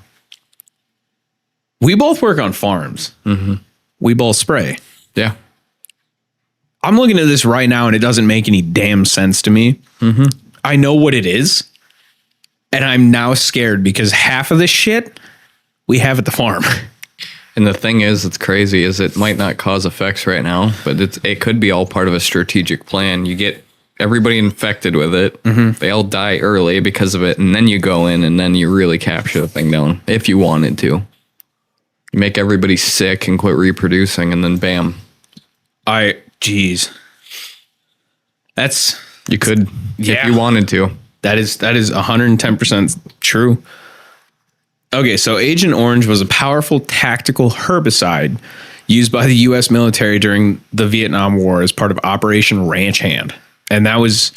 We both work on farms. Mm-hmm. We both spray. Yeah. I'm looking at this right now and it doesn't make any damn sense to me. Mm-hmm. I know what it is. And I'm now scared because half of this shit we have at the farm. And the thing is, it's crazy, is it might not cause effects right now, but it could be all part of a strategic plan. You get everybody infected with it. Mm-hmm. They all die early because of it. And then you go in and then you really capture the thing down if you wanted to. You make everybody sick and quit reproducing, and then bam. Jeez. You could, if you wanted to. That is 110% true. Okay, so Agent Orange was a powerful tactical herbicide used by the U.S. military during the Vietnam War as part of Operation Ranch Hand. And that was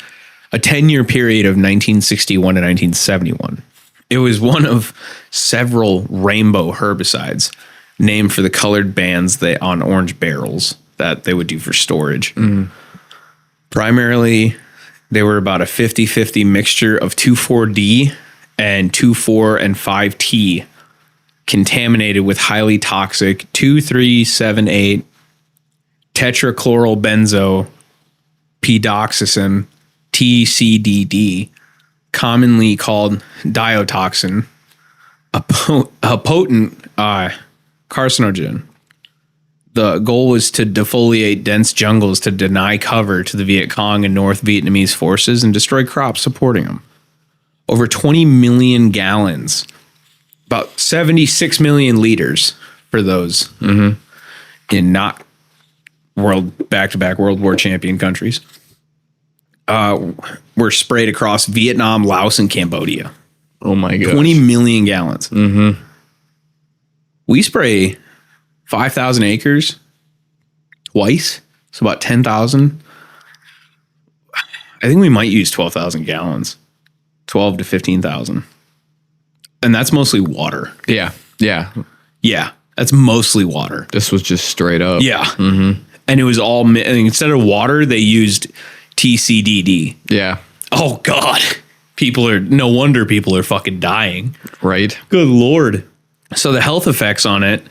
a 10-year period of 1961 to 1971. It was one of several rainbow herbicides named for the colored bands on orange barrels that they would do for storage. Mm. Primarily, they were about a 50-50 mixture of 2,4-D and 2,4 and 5-T contaminated with highly toxic 2,3,7,8 tetrachlorobenzo pidoxicin TCDD, commonly called diotoxin, a potent carcinogen. The goal was to defoliate dense jungles to deny cover to the Viet Cong and North Vietnamese forces and destroy crops supporting them. Over 20 million gallons, about 76 million liters for those in not back-to-back World War champion countries, were sprayed across Vietnam, Laos, and Cambodia. Oh my god. 20 million gallons. Mm-hmm. We spray 5,000 acres twice. It's about 10,000. I think we might use 12,000 gallons. 12 to 15,000. And that's mostly water. Yeah. Yeah. Yeah. That's mostly water. This was just straight up. Yeah. Mm-hmm. And it was all, instead of water, they used TCDD. Yeah. Oh, God. No wonder people are fucking dying. Right. Good Lord. So the health effects on it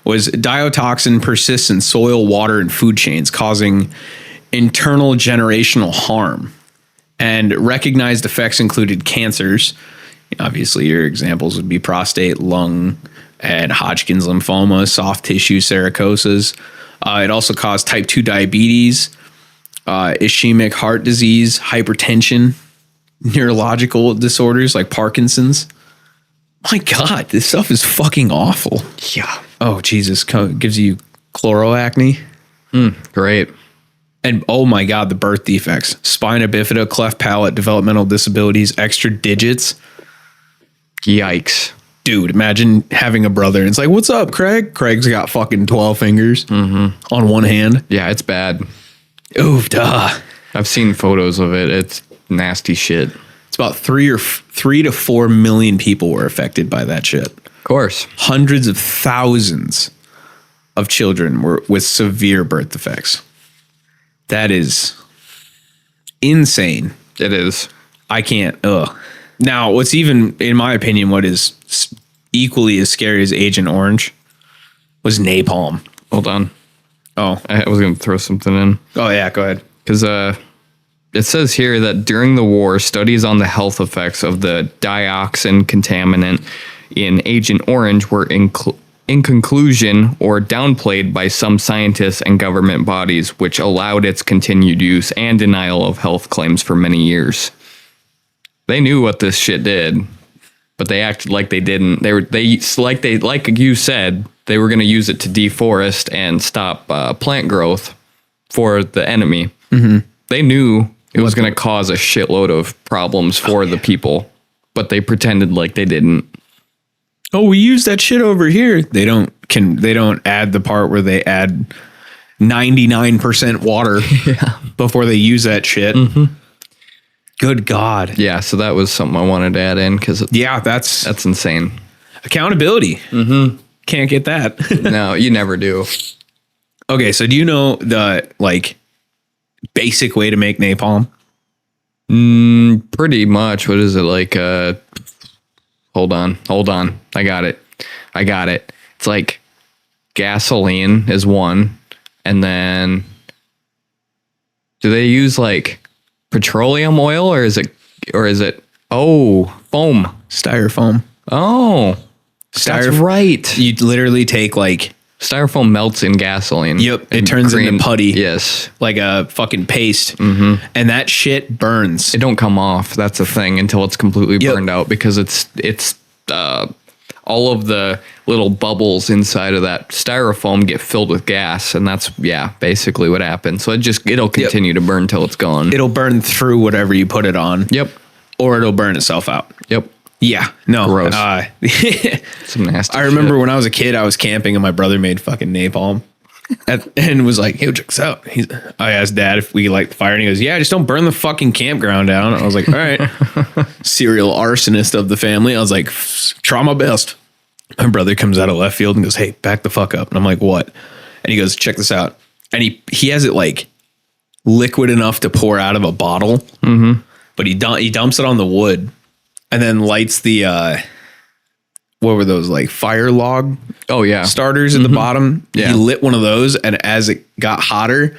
was diotoxin persists in soil, water, and food chains, causing internal generational harm. And recognized effects included cancers. Obviously, your examples would be prostate, lung, and Hodgkin's lymphoma, soft tissue sarcoidosis. It also caused type 2 diabetes, ischemic heart disease, hypertension, neurological disorders like Parkinson's. My God, this stuff is fucking awful. Yeah. Oh, Jesus. Gives you chloroacne. Great. And oh my God, the birth defects. Spina bifida, cleft palate, developmental disabilities, extra digits. Yikes. Dude, imagine having a brother and it's like, what's up, Craig? Craig's got fucking 12 fingers on one hand. Yeah, it's bad. Oof, duh. I've seen photos of it. It's nasty shit. It's about 3 to 4 million people were affected by that shit. Of course. Hundreds of thousands of children were with severe birth defects. That is insane. It is. I can't. Now, what's even, in my opinion, what is equally as scary as Agent Orange was napalm. Hold on. Oh. I was going to throw something in. Oh, yeah, go ahead. Because it says here that during the war, studies on the health effects of the dioxin contaminant in Agent Orange were in conclusion or downplayed by some scientists and government bodies, which allowed its continued use and denial of health claims for many years. They knew what this shit did, but they acted like they didn't. Like you said, they were going to use it to deforest and stop plant growth for the enemy. Mm-hmm. They knew it was going to cause a shitload of problems for the people, but they pretended like they didn't. Oh, we use that shit over here. They don't add the part where they add 99% water before they use that shit. Mm-hmm. Good God. Yeah, so that was something I wanted to add in because that's insane. Accountability. Mm-hmm. Can't get that. No, you never do. Okay, so do you know the basic way to make napalm? Pretty much. What is it like? Hold on. I got it. It's like gasoline is one. And then do they use like petroleum oil or is it foam? Styrofoam. Oh, that's right. You literally take like styrofoam melts in gasoline. Yep. It turns into putty. Yes. Like a fucking paste. Mm-hmm. And that shit burns. It don't come off. That's a thing until it's completely burned out because it's all of the little bubbles inside of that styrofoam get filled with gas. And that's, basically what happens. So it'll continue to burn till it's gone. It'll burn through whatever you put it on. Yep. Or it'll burn itself out. Yep. Yeah, no. Gross. Some nasty I remember shit. when I was a kid, I was camping and my brother made fucking napalm and was like, hey, check this out. I asked Dad if we light the fire and he goes, yeah, just don't burn the fucking campground down. I was like, all right. Serial arsonist of the family. I was like, try my best. My brother comes out of left field and goes, hey, back the fuck up. And I'm like, what? And he goes, check this out. And he has it like liquid enough to pour out of a bottle, but he dumps it on the wood. And then lights the, what were those, like fire log? Oh, yeah. Starters at the bottom. Yeah. He lit one of those, and as it got hotter,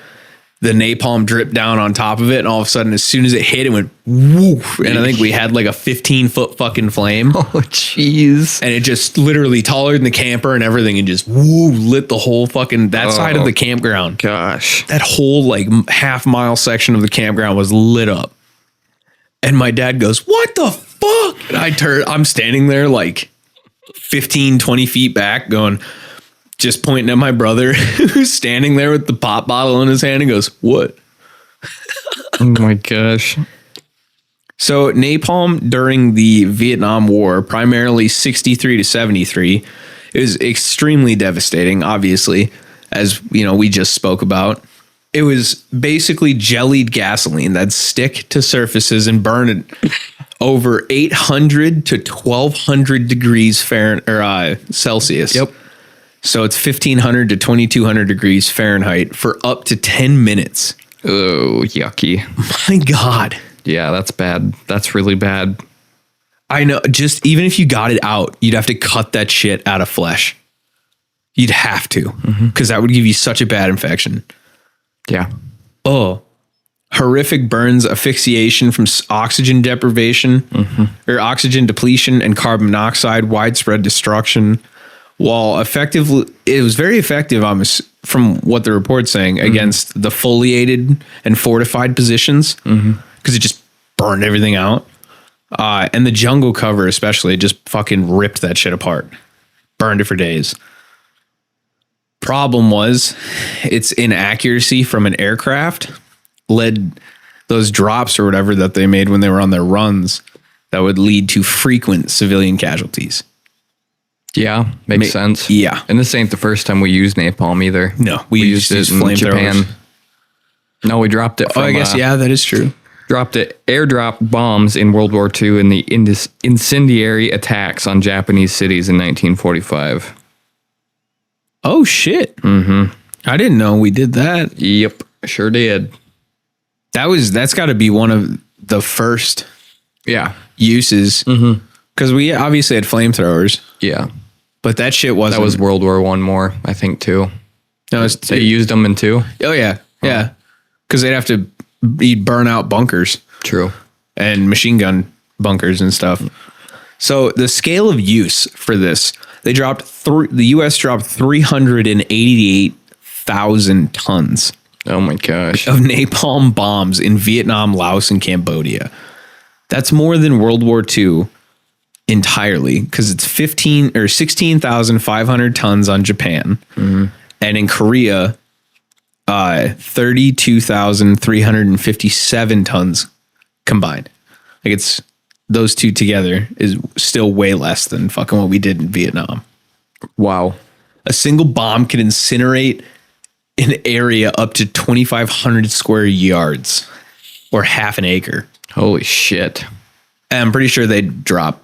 the napalm dripped down on top of it. And all of a sudden, as soon as it hit, it went woof. And I think we had like a 15-foot fucking flame. Oh, jeez. And it just literally taller than the camper and everything, and just lit the whole fucking, that side of the campground. Gosh. That whole like half-mile section of the campground was lit up. And my dad goes, what the fuck? And I'm standing there like 15, 20 feet back going, just pointing at my brother who's standing there with the pop bottle in his hand and goes, what? Oh my gosh. So napalm during the Vietnam War, primarily 63 to 73, is extremely devastating, obviously, as we just spoke about. It was basically jellied gasoline that'd stick to surfaces and burn it over 800 to 1200 degrees Celsius. Yep. So it's 1500 to 2200 degrees Fahrenheit for up to 10 minutes. Oh, yucky. My God. Yeah, that's bad. That's really bad. I know. Just even if you got it out, you'd have to cut that shit out of flesh. You'd have to, because that would give you such a bad infection. Yeah. Oh, horrific burns, asphyxiation from oxygen deprivation or oxygen depletion and carbon monoxide, widespread destruction. While effectively, it was very effective from what the report's saying against the foliated and fortified positions because it just burned everything out. And the jungle cover, especially, just fucking ripped that shit apart. Burned it for days. Problem was its inaccuracy from an aircraft led those drops or whatever that they made when they were on their runs that would lead to frequent civilian casualties. Yeah, makes sense. Yeah. And this ain't the first time we used napalm either. No, we used it in Japan. No, we dropped it from, I guess, that is true. Dropped it, airdrop bombs in World War II in the incendiary attacks on Japanese cities in 1945. Oh, shit. I didn't know we did that. Yep, sure did. That's got to be one of the first uses. Because we obviously had flamethrowers. Yeah. But that shit wasn't. That was World War I more, I think, too. No, they used them in two? Oh, yeah. Yeah. Because they'd have to burn out bunkers. True. And machine gun bunkers and stuff. So the scale of use for this, The U.S. dropped 388,000 tons Oh my gosh. of napalm bombs in Vietnam, Laos, and Cambodia. That's more than World War II entirely, because it's 16,500 tons on Japan, and in Korea, 32,357 tons combined. Like, it's those two together is still way less than fucking what we did in Vietnam. Wow. A single bomb can incinerate an area up to 2,500 square yards, or half an acre. Holy shit. And I'm pretty sure they'd drop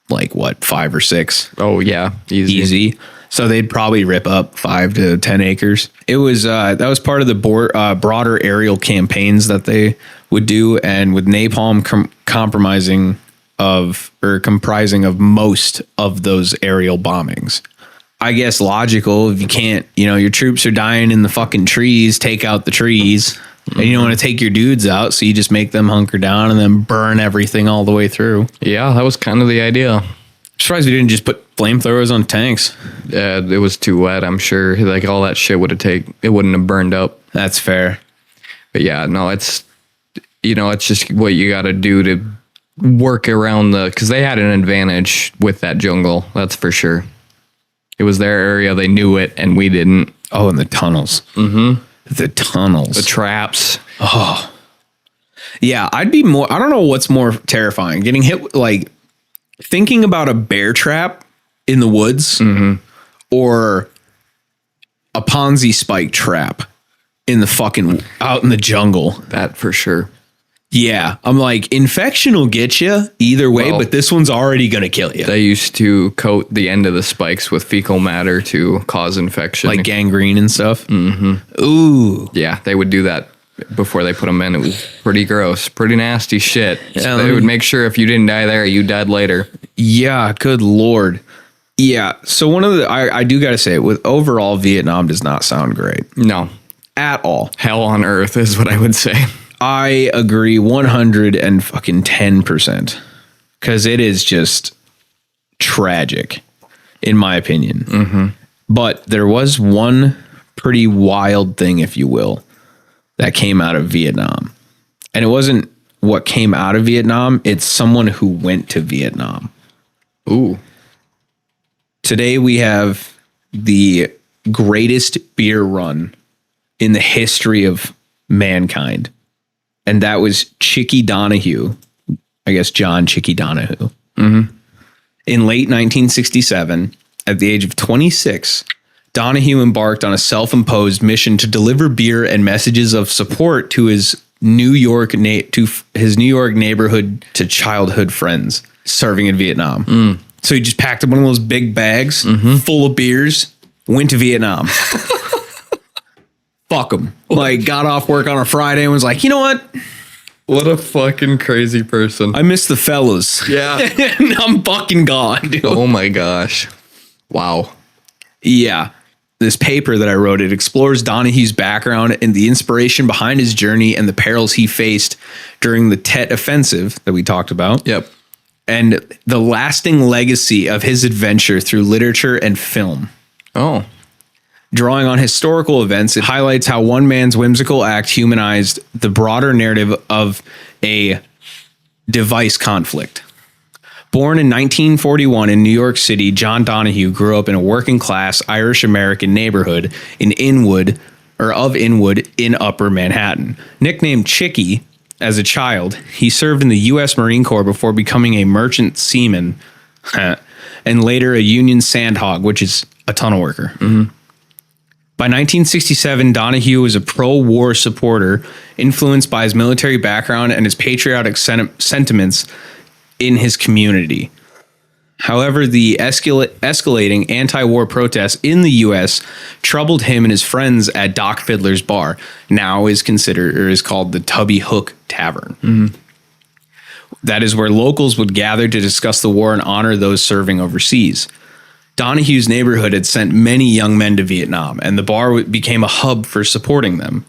like 5 or 6. Oh yeah. Easy. So they'd probably rip up 5 to 10 acres. It was that was part of the broader aerial campaigns that they would do, and with napalm comprising of most of those aerial bombings. I guess logical. If you can't, your troops are dying in the fucking trees, take out the trees. And you don't want to take your dudes out, so you just make them hunker down and then burn everything all the way through. Yeah, that was kind of the idea. I'm surprised we didn't just put flamethrowers on tanks. It was too wet, I'm sure. Like, all that shit it wouldn't have burned up. That's fair. But yeah, no, it's just what you got to do to work around because they had an advantage with that jungle. That's for sure. It was their area. They knew it, and we didn't. Oh, and the tunnels. Mm-hmm. The tunnels. The traps. Oh. Yeah, I don't know what's more terrifying. Getting hit, like, thinking about a bear trap in the woods, or a Ponzi spike trap in the fucking, out in the jungle. That for sure. Yeah, I'm like, infection will get you either way, but this one's already going to kill you. They used to coat the end of the spikes with fecal matter to cause infection. Like gangrene and stuff. Mm-hmm. Ooh. Yeah, they would do that before they put them in. It was pretty gross, pretty nasty shit. Yeah, So they would make sure if you didn't die there, you died later. Yeah, good Lord. Yeah, so one of the, I do got to say, with overall, Vietnam does not sound great. No. At all. Hell on earth is what I would say. I agree 110%, because it is just tragic, in my opinion. Mm-hmm. But there was one pretty wild thing, if you will, that came out of Vietnam. And it wasn't what came out of Vietnam, it's someone who went to Vietnam. Ooh. Today we have the greatest beer run in the history of mankind. And that was Chickie Donohue. I guess John Chickie Donohue. Mm-hmm. In late 1967, at the age of 26, Donohue embarked on a self-imposed mission to deliver beer and messages of support to his New York neighborhood to childhood friends serving in Vietnam. So he just packed up one of those big bags full of beers, went to Vietnam. Fuck him. Like, got off work on a Friday and was like, you know what? What a fucking crazy person. I miss the fellas. Yeah. And I'm fucking gone, dude. Oh my gosh. Wow. Yeah. This paper that I wrote, it explores Donohue's background and the inspiration behind his journey and the perils he faced during the Tet Offensive that we talked about. Yep. And the lasting legacy of his adventure through literature and film. Oh. Drawing on historical events, it highlights how one man's whimsical act humanized the broader narrative of a device conflict. Born in 1941 in New York City, John Donohue grew up in a working-class Irish-American neighborhood in Inwood in Upper Manhattan. Nicknamed Chickie as a child, he served in the U.S. Marine Corps before becoming a merchant seaman and later a Union sandhog, which is a tunnel worker. Mm-hmm. By 1967, Donohue was a pro-war supporter, influenced by his military background and his patriotic sentiments in his community. However, the escalating anti-war protests in the U.S. troubled him and his friends at Doc Fiddler's Bar, now is called the Tubby Hook Tavern. Mm-hmm. That is where locals would gather to discuss the war and honor those serving overseas. Donohue's neighborhood had sent many young men to Vietnam, and the bar became a hub for supporting them.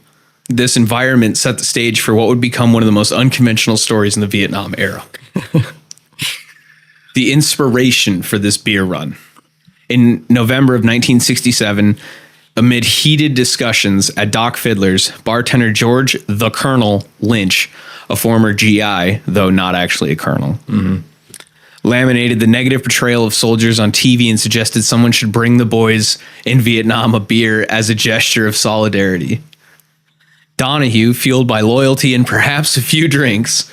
This environment set the stage for what would become one of the most unconventional stories in the Vietnam era. The inspiration for this beer run. In November of 1967, amid heated discussions at Doc Fiddler's, bartender George the Colonel Lynch, a former GI, though not actually a colonel, laminated the negative portrayal of soldiers on TV and suggested someone should bring the boys in Vietnam a beer as a gesture of solidarity. Donohue, fueled by loyalty and perhaps a few drinks,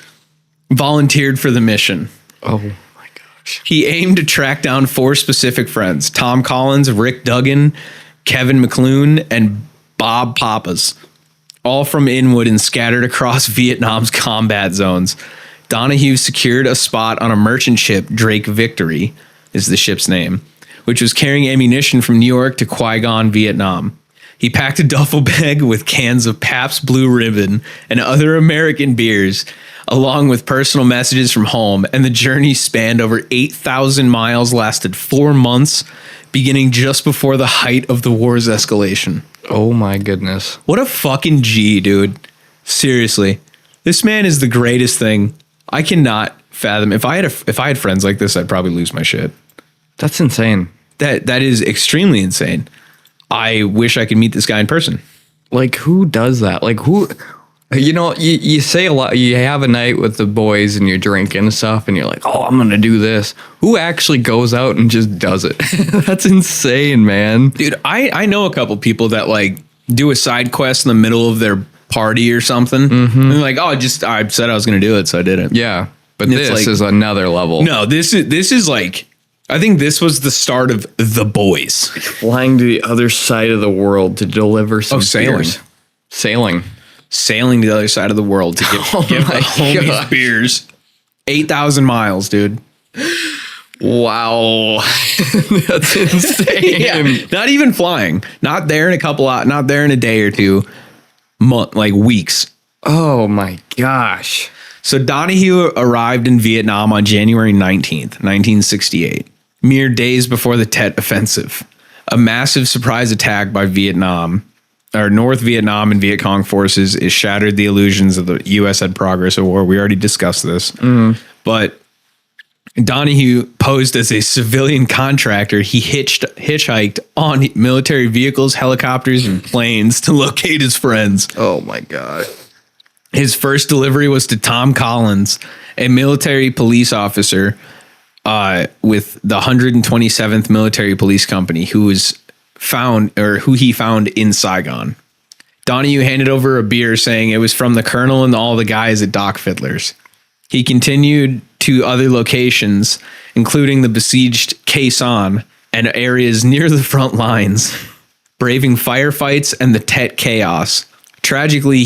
volunteered for the mission. Oh my gosh. He aimed to track down 4 specific friends: Tom Collins, Rick Duggan, Kevin McClune, and Bob Pappas, all from Inwood and scattered across Vietnam's combat zones. Donohue secured a spot on a merchant ship, Drake Victory is the ship's name, which was carrying ammunition from New York to Qui-Gon, Vietnam. He packed a duffel bag with cans of Pabst Blue Ribbon and other American beers, along with personal messages from home, and the journey spanned over 8,000 miles, lasted 4 months, beginning just before the height of the war's escalation. Oh my goodness. What a fucking G, dude. Seriously. This man is the greatest thing. I cannot fathom. If I had friends like this, I'd probably lose my shit. That's insane. That is extremely insane. I wish I could meet this guy in person. Like, who does that? Like, who, you say a lot, you have a night with the boys and you're drinking and stuff and you're like, oh, I'm going to do this. Who actually goes out and just does it? That's insane, man. Dude, I know a couple people that like do a side quest in the middle of their party or something. And they're like, oh, I said I was going to do it, so I didn't. Yeah. But It's this like- is another level. No, this is like, I think this was the start of The Boys. Flying to the other side of the world to deliver some sailing. beers. Sailing. Sailing to the other side of the world to give my the homies gosh. beers. 8,000 miles, dude. Wow. That's insane. Yeah, not even flying. Not there in not there in a day or two. Like weeks. Oh my gosh. So Donohue arrived in Vietnam on January 19th, 1968, mere days before the Tet Offensive. A massive surprise attack by North Vietnam and Viet Cong forces is shattered the illusions of the U.S. had progress at war. We already discussed this. But Donohue posed as a civilian contractor. He hitchhiked on military vehicles, helicopters, and planes to locate his friends. Oh my God. His first delivery was to Tom Collins, a military police officer with the 127th Military Police Company, who he found in Saigon. Donohue handed over a beer saying it was from the colonel and all the guys at Doc Fiddler's. He continued to other locations, including the besieged Khe Sanh and areas near the front lines, braving firefights and the Tet chaos. Tragically,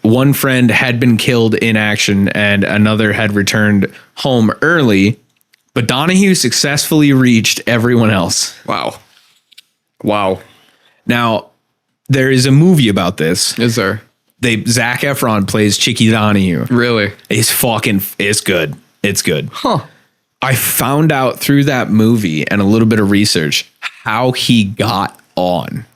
one friend had been killed in action and another had returned home early, but Donohue successfully reached everyone else. Wow. Wow. Now, there is a movie about this. Is there? Zac Efron plays Chickie Donohue. Really? It's good. It's good. Huh. I found out through that movie and a little bit of research how he got on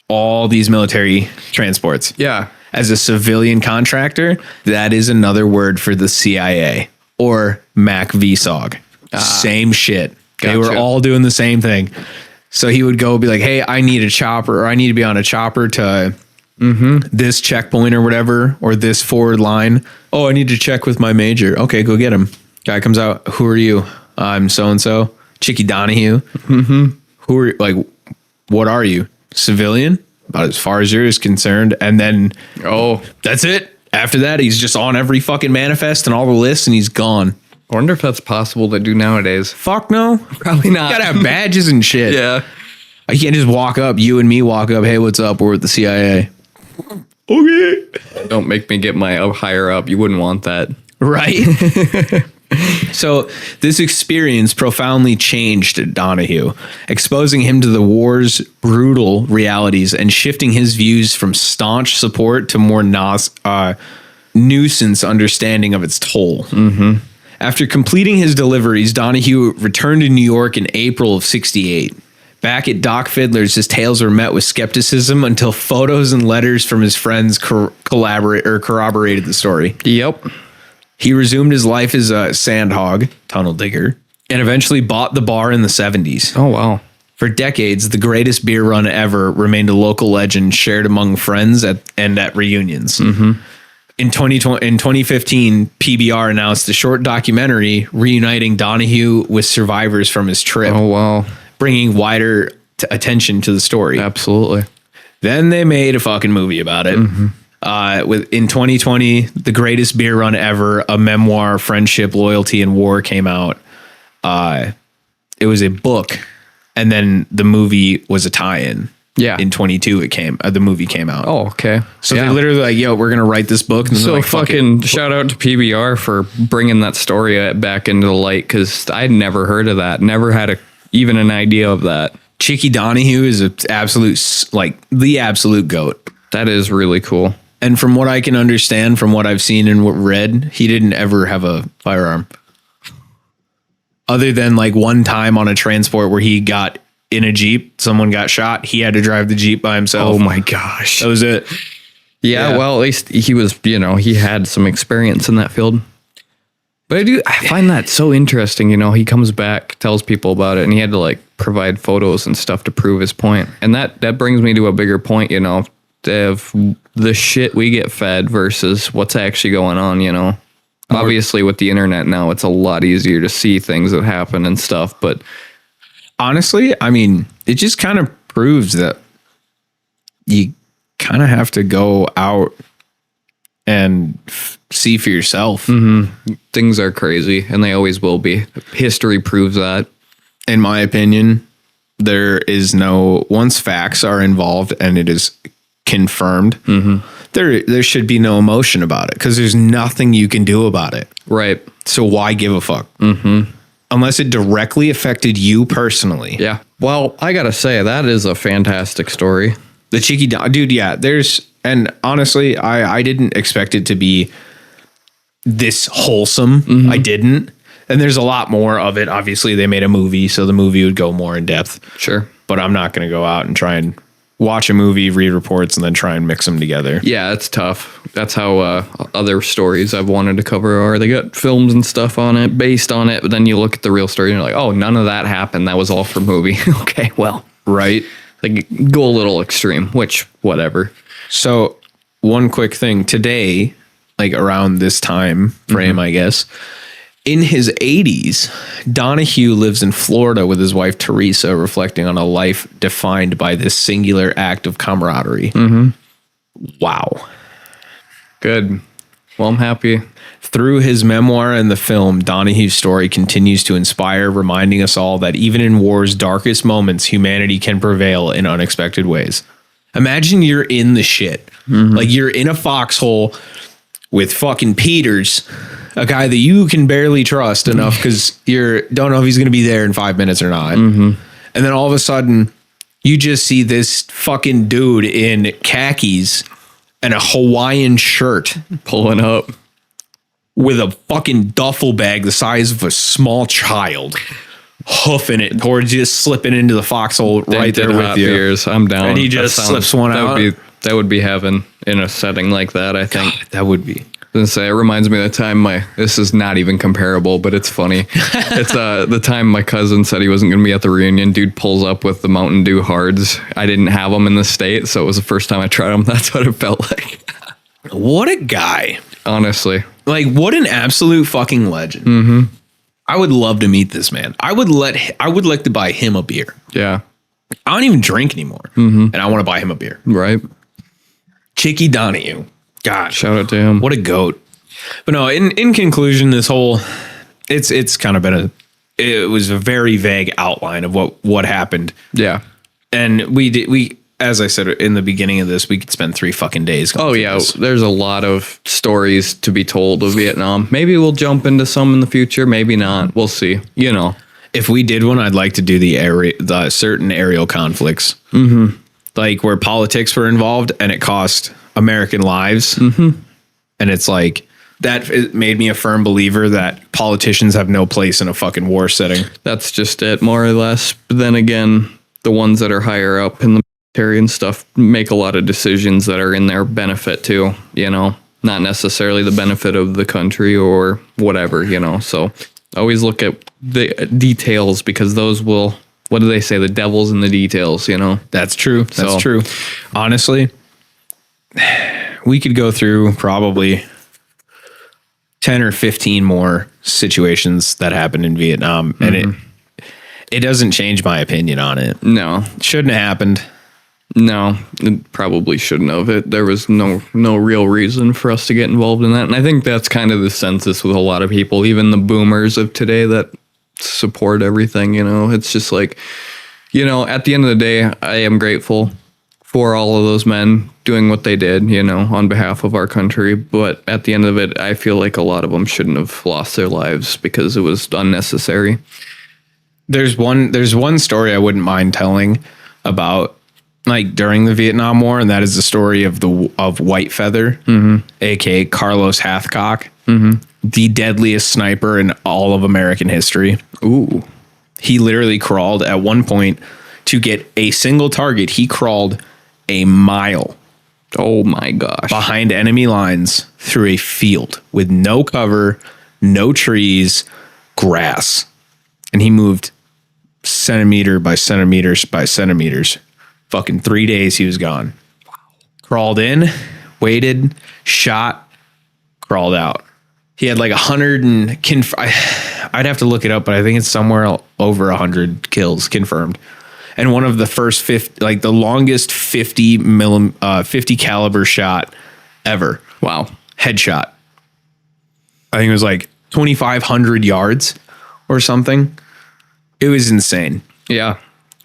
all these military transports. Yeah. As a civilian contractor, that is another word for the CIA or Mac VSOG. Same shit. They were Gotcha. all doing the same thing. So he would go be like, hey, I need a chopper, or I need to be on a chopper to this checkpoint or whatever, or this forward line. Oh, I need to check with my major. Okay, go get him. Guy comes out. Who are you? I'm so-and-so. Chickie Donohue. Who are like, what are you? Civilian? About as far as you're concerned. And then, that's it. After that, he's just on every fucking manifest and all the lists, and he's gone. I wonder if that's possible to do nowadays. Fuck no. Probably not. You gotta have badges and shit. Yeah. I can't just walk up, you and me walk up, hey, what's up? We're with the CIA. Okay. Don't make me get my higher up. You wouldn't want that. Right? So this experience profoundly changed Donohue, exposing him to the war's brutal realities and shifting his views from staunch support to more nuisance understanding of its toll. After completing his deliveries, Donohue returned to New York in April of '68. Back at Doc Fiddler's, his tales were met with skepticism until photos and letters from his friends corroborated the story. Yep. He resumed his life as a sandhog, tunnel digger, and eventually bought the bar in the 70s. Oh, wow. For decades, the greatest beer run ever remained a local legend shared among friends and at reunions. In 2015, PBR announced a short documentary reuniting Donohue with survivors from his trip. Oh, wow. Bringing wider attention to the story. Absolutely. Then they made a fucking movie about it. In 2020, The Greatest Beer Run Ever, a memoir, friendship, loyalty, and war came out. It was a book, and then the movie was a tie-in. Yeah. In 22, the movie came out. Oh, okay. So they literally like, yo, we're gonna write this book. And So like, fucking shout out to PBR for bringing that story back into the light, because I'd never heard of that. Never had even an idea of that. Chickie Donohue is the absolute goat. That is really cool. And from what I can understand, from what I've seen and read, he didn't ever have a firearm. Other than like one time on a transport where he got in a Jeep, someone got shot. He had to drive the Jeep by himself. Oh my gosh. That was it. Yeah, well, at least he was, he had some experience in that field. But I find that so interesting. He comes back, tells people about it, and he had to like provide photos and stuff to prove his point. And that brings me to a bigger point, of the shit we get fed versus what's actually going on, Obviously, with the internet now, it's a lot easier to see things that happen and stuff. But honestly, I mean, it just kind of proves that you kind of have to go out and see for yourself. Things are crazy, and they always will be. History proves that. In my opinion, there is once facts are involved and it is confirmed, there should be no emotion about it, because there's nothing you can do about it. Right. So why give a fuck? Unless it directly affected you personally. Yeah. Well, I gotta say, that is a fantastic story. The Chickie dude, yeah. And honestly, I didn't expect it to be this wholesome. I didn't. And there's a lot more of it. Obviously, they made a movie, so the movie would go more in depth. Sure. But I'm not going to go out and try and watch a movie, read reports, and then try and mix them together. Yeah, it's tough. That's how other stories I've wanted to cover are. They got films and stuff on it, based on it, but then you look at the real story and you're like, oh, none of that happened. That was all for movie. Okay, well. Right. Like, go a little extreme, which, whatever. So, one quick thing. Today, like around this time frame, I guess, in his 80s, Donohue lives in Florida with his wife, Teresa, reflecting on a life defined by this singular act of camaraderie. Wow. Good. Well, I'm happy. Through his memoir and the film, Donohue's story continues to inspire, reminding us all that even in war's darkest moments, humanity can prevail in unexpected ways. Imagine you're in the shit. Like you're in a foxhole with fucking Peters, a guy that you can barely trust enough because you don't know if he's going to be there in 5 minutes or not. And then all of a sudden, you just see this fucking dude in khakis and a Hawaiian shirt Pulling up. with a fucking duffel bag the size of a small child, hoofing it towards you, slipping into the foxhole right there with you. Beers. I'm down. And he just slips one out. That would be heaven in a setting like that, I think. God, that would be. It reminds me of the time this is not even comparable, but it's funny. It's the time my cousin said he wasn't going to be at the reunion. Dude pulls up with the Mountain Dew Hards. I didn't have them in the state, so it was the first time I tried them. That's what it felt like. What a guy. Honestly. Like, what an absolute fucking legend. I would love to meet this man. I would like to buy him a beer. Yeah. I don't even drink anymore. And I want to buy him a beer. Right. Chickie Donohue. God, Shout out to him. what a goat. But no, in conclusion, this whole it's kind of been it was a very vague outline of what happened. Yeah. And we as I said in the beginning of this, we could spend 3 fucking days going Oh through yeah, this. there's a lot of stories to be told of Vietnam. Maybe we'll jump into some in the future, maybe not. We'll see. If we did one, I'd like to do the certain aerial conflicts. Like where politics were involved and it cost American lives. And it's like that it made me a firm believer that politicians have no place in a fucking war setting. That's just it, more or less. But then again, the ones that are higher up in the military and stuff make a lot of decisions that are in their benefit too, not necessarily the benefit of the country or whatever, So always look at the details, because those will what do they say? The devil's in the details, you know? That's true. That's So- true. Honestly, we could go through probably 10 or 15 more situations that happened in Vietnam, and it doesn't change my opinion on it. No, Shouldn't have happened. no, it probably shouldn't have. There was no real reason for us to get involved in that. And I think that's kind of the census with a lot of people, even the boomers of today that support everything, you know? It's just like, you know, at the end of the day, I am grateful for all of those men doing what they did, you know, on behalf of our country. But at the end of it, I feel like a lot of them shouldn't have lost their lives because it was unnecessary. There's one story I wouldn't mind telling about like during the Vietnam War, and that is the story of White Feather, aka Carlos Hathcock, the deadliest sniper in all of American history. Ooh. He literally crawled at one point to get a single target. He crawled a mile Oh my gosh. behind enemy lines through a field with no cover, no trees, grass. And he moved centimeter by centimeters by centimeters. Fucking 3 days he was gone. Crawled in, waited, shot, crawled out. He had like 100 and I'd have to look it up, but I think it's somewhere over 100 kills confirmed. And one of the first 50, like the longest 50 caliber shot ever. Wow. Headshot. I think it was like 2,500 yards or something. It was insane. Yeah.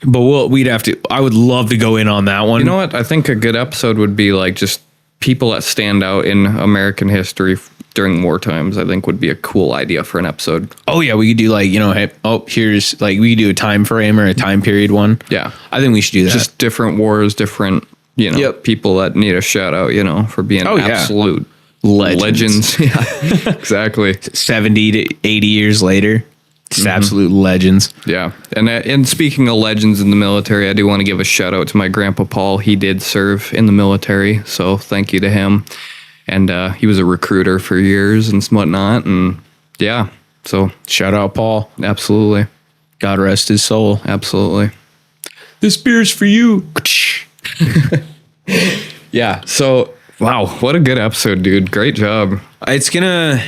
But we'd have to, I would love to go in on that one. You know what? I think a good episode would be like just people that stand out in American history during war times. I think would be a cool idea for an episode. Oh yeah, we could do like, you know, hey, here's like, we could do a time frame or a time period one. Yeah. I think we should do that. Just different wars, different, you know, Yep. people that need a shout out, you know, for being Oh, yeah. absolute Legends. Yeah, exactly. 70 to 80 years later, just absolute legends. Yeah. And speaking of legends in the military, I do want to give a shout out to my grandpa Paul. He did serve in the military, so thank you to him. And he was a recruiter for years and whatnot. And yeah, so Shout out Paul. absolutely. God rest his soul. Absolutely. This beer's for you. Yeah. So, wow, what a good episode, dude. Great job. It's gonna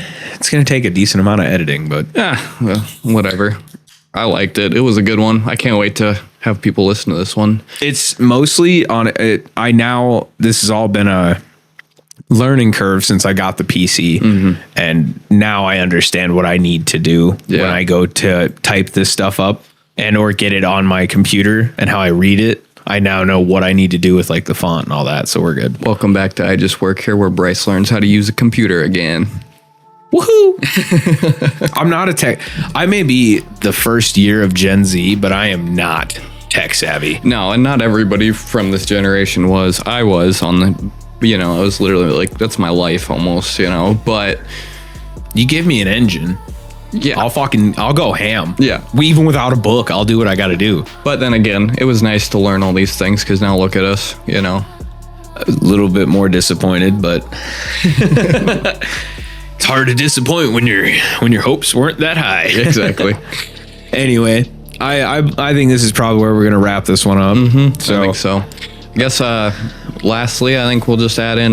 take a decent amount of editing, but Yeah, well, whatever. I liked it. It was a good one. I can't wait to have people listen to this one. it's mostly on it. This has all been a learning curve since I got the PC, and now I understand what I need to do Yeah. when I go to type this stuff up and or get it on my computer and how I read it. I now know what I need to do with like the font and all that, so we're good. Welcome back to I Just Work Here, where Bryce learns how to use a computer again. Woohoo! I'm not a tech. I may be the first year of Gen Z, but I am not tech savvy. No, and not everybody from this generation was. I was on the, you know, I was literally like, that's my life almost, you know, but You give me an engine, yeah. I'll go ham. Yeah. Even without a book, I'll do what I got to do. But then again, it was nice to learn all these things because now look at us, you know. A little bit more disappointed, but it's hard to disappoint when your hopes weren't that high. Exactly. Anyway, I think this is probably where we're gonna wrap this one up. So I think so. I guess lastly, I think we'll just add in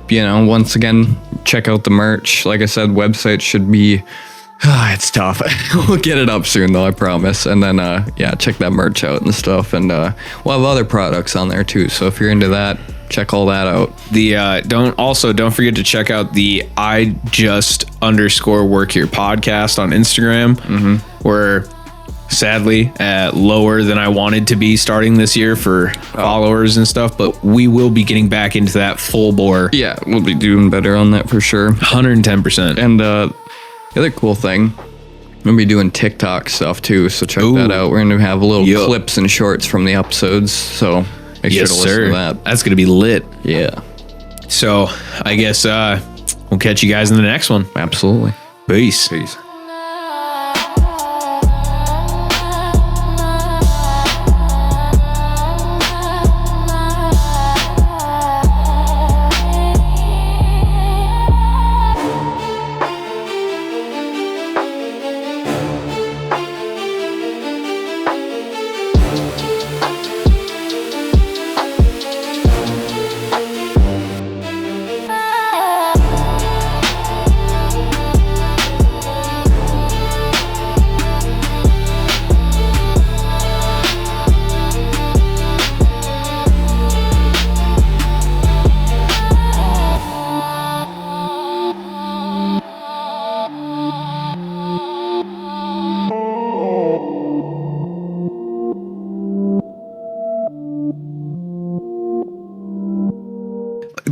you know, once again, check out the merch. Like I said, website should be it's tough. We'll get it up soon though, I promise. And then yeah, check that merch out and stuff. And we'll have other products on there too. So if you're into that, check all that out. The don't forget to check out the I Just _work here podcast on Instagram. We're sadly at lower than I wanted to be starting this year for followers and stuff, but we will be getting back into that full bore. Yeah, we'll be doing better on that for sure. 110%. And the other cool thing, we're gonna be doing TikTok stuff too, so check that out. We're gonna have little Yup. clips and shorts from the episodes, so make sure Yes, to listen sir. to that. That's gonna be lit. Yeah, So I guess we'll catch you guys in the next one. absolutely. Peace. Peace.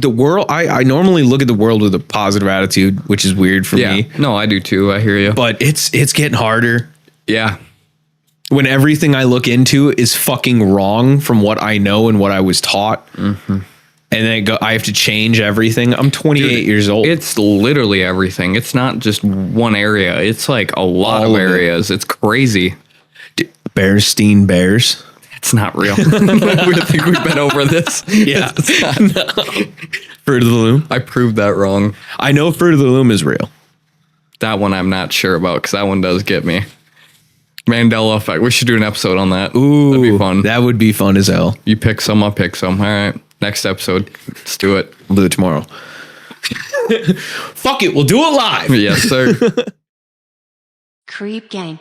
the world. I normally look at the world with a positive attitude, which is weird for Yeah. me. No, I do too. I hear you. But it's getting harder Yeah. when everything I look into is fucking wrong from what I know and what I was taught. Mm-hmm. And then I have to change everything. I'm 28 years old. It's literally everything. It's not just one area. It's like a lot All of of it. areas. It's crazy. Bearstein Bears. It's not real. We think we've been over this. Yeah. Fruit of the Loom. I proved that wrong. I know Fruit of the Loom is real. That one I'm not sure about because that one does get me. Mandela effect. We should do an episode on that. Ooh, that'd be fun. That would be fun as hell. You pick some, I'll pick some. All right. Next episode. Let's do it. We'll do it tomorrow. Fuck it. We'll do it live. Yes, sir. Creep Gang.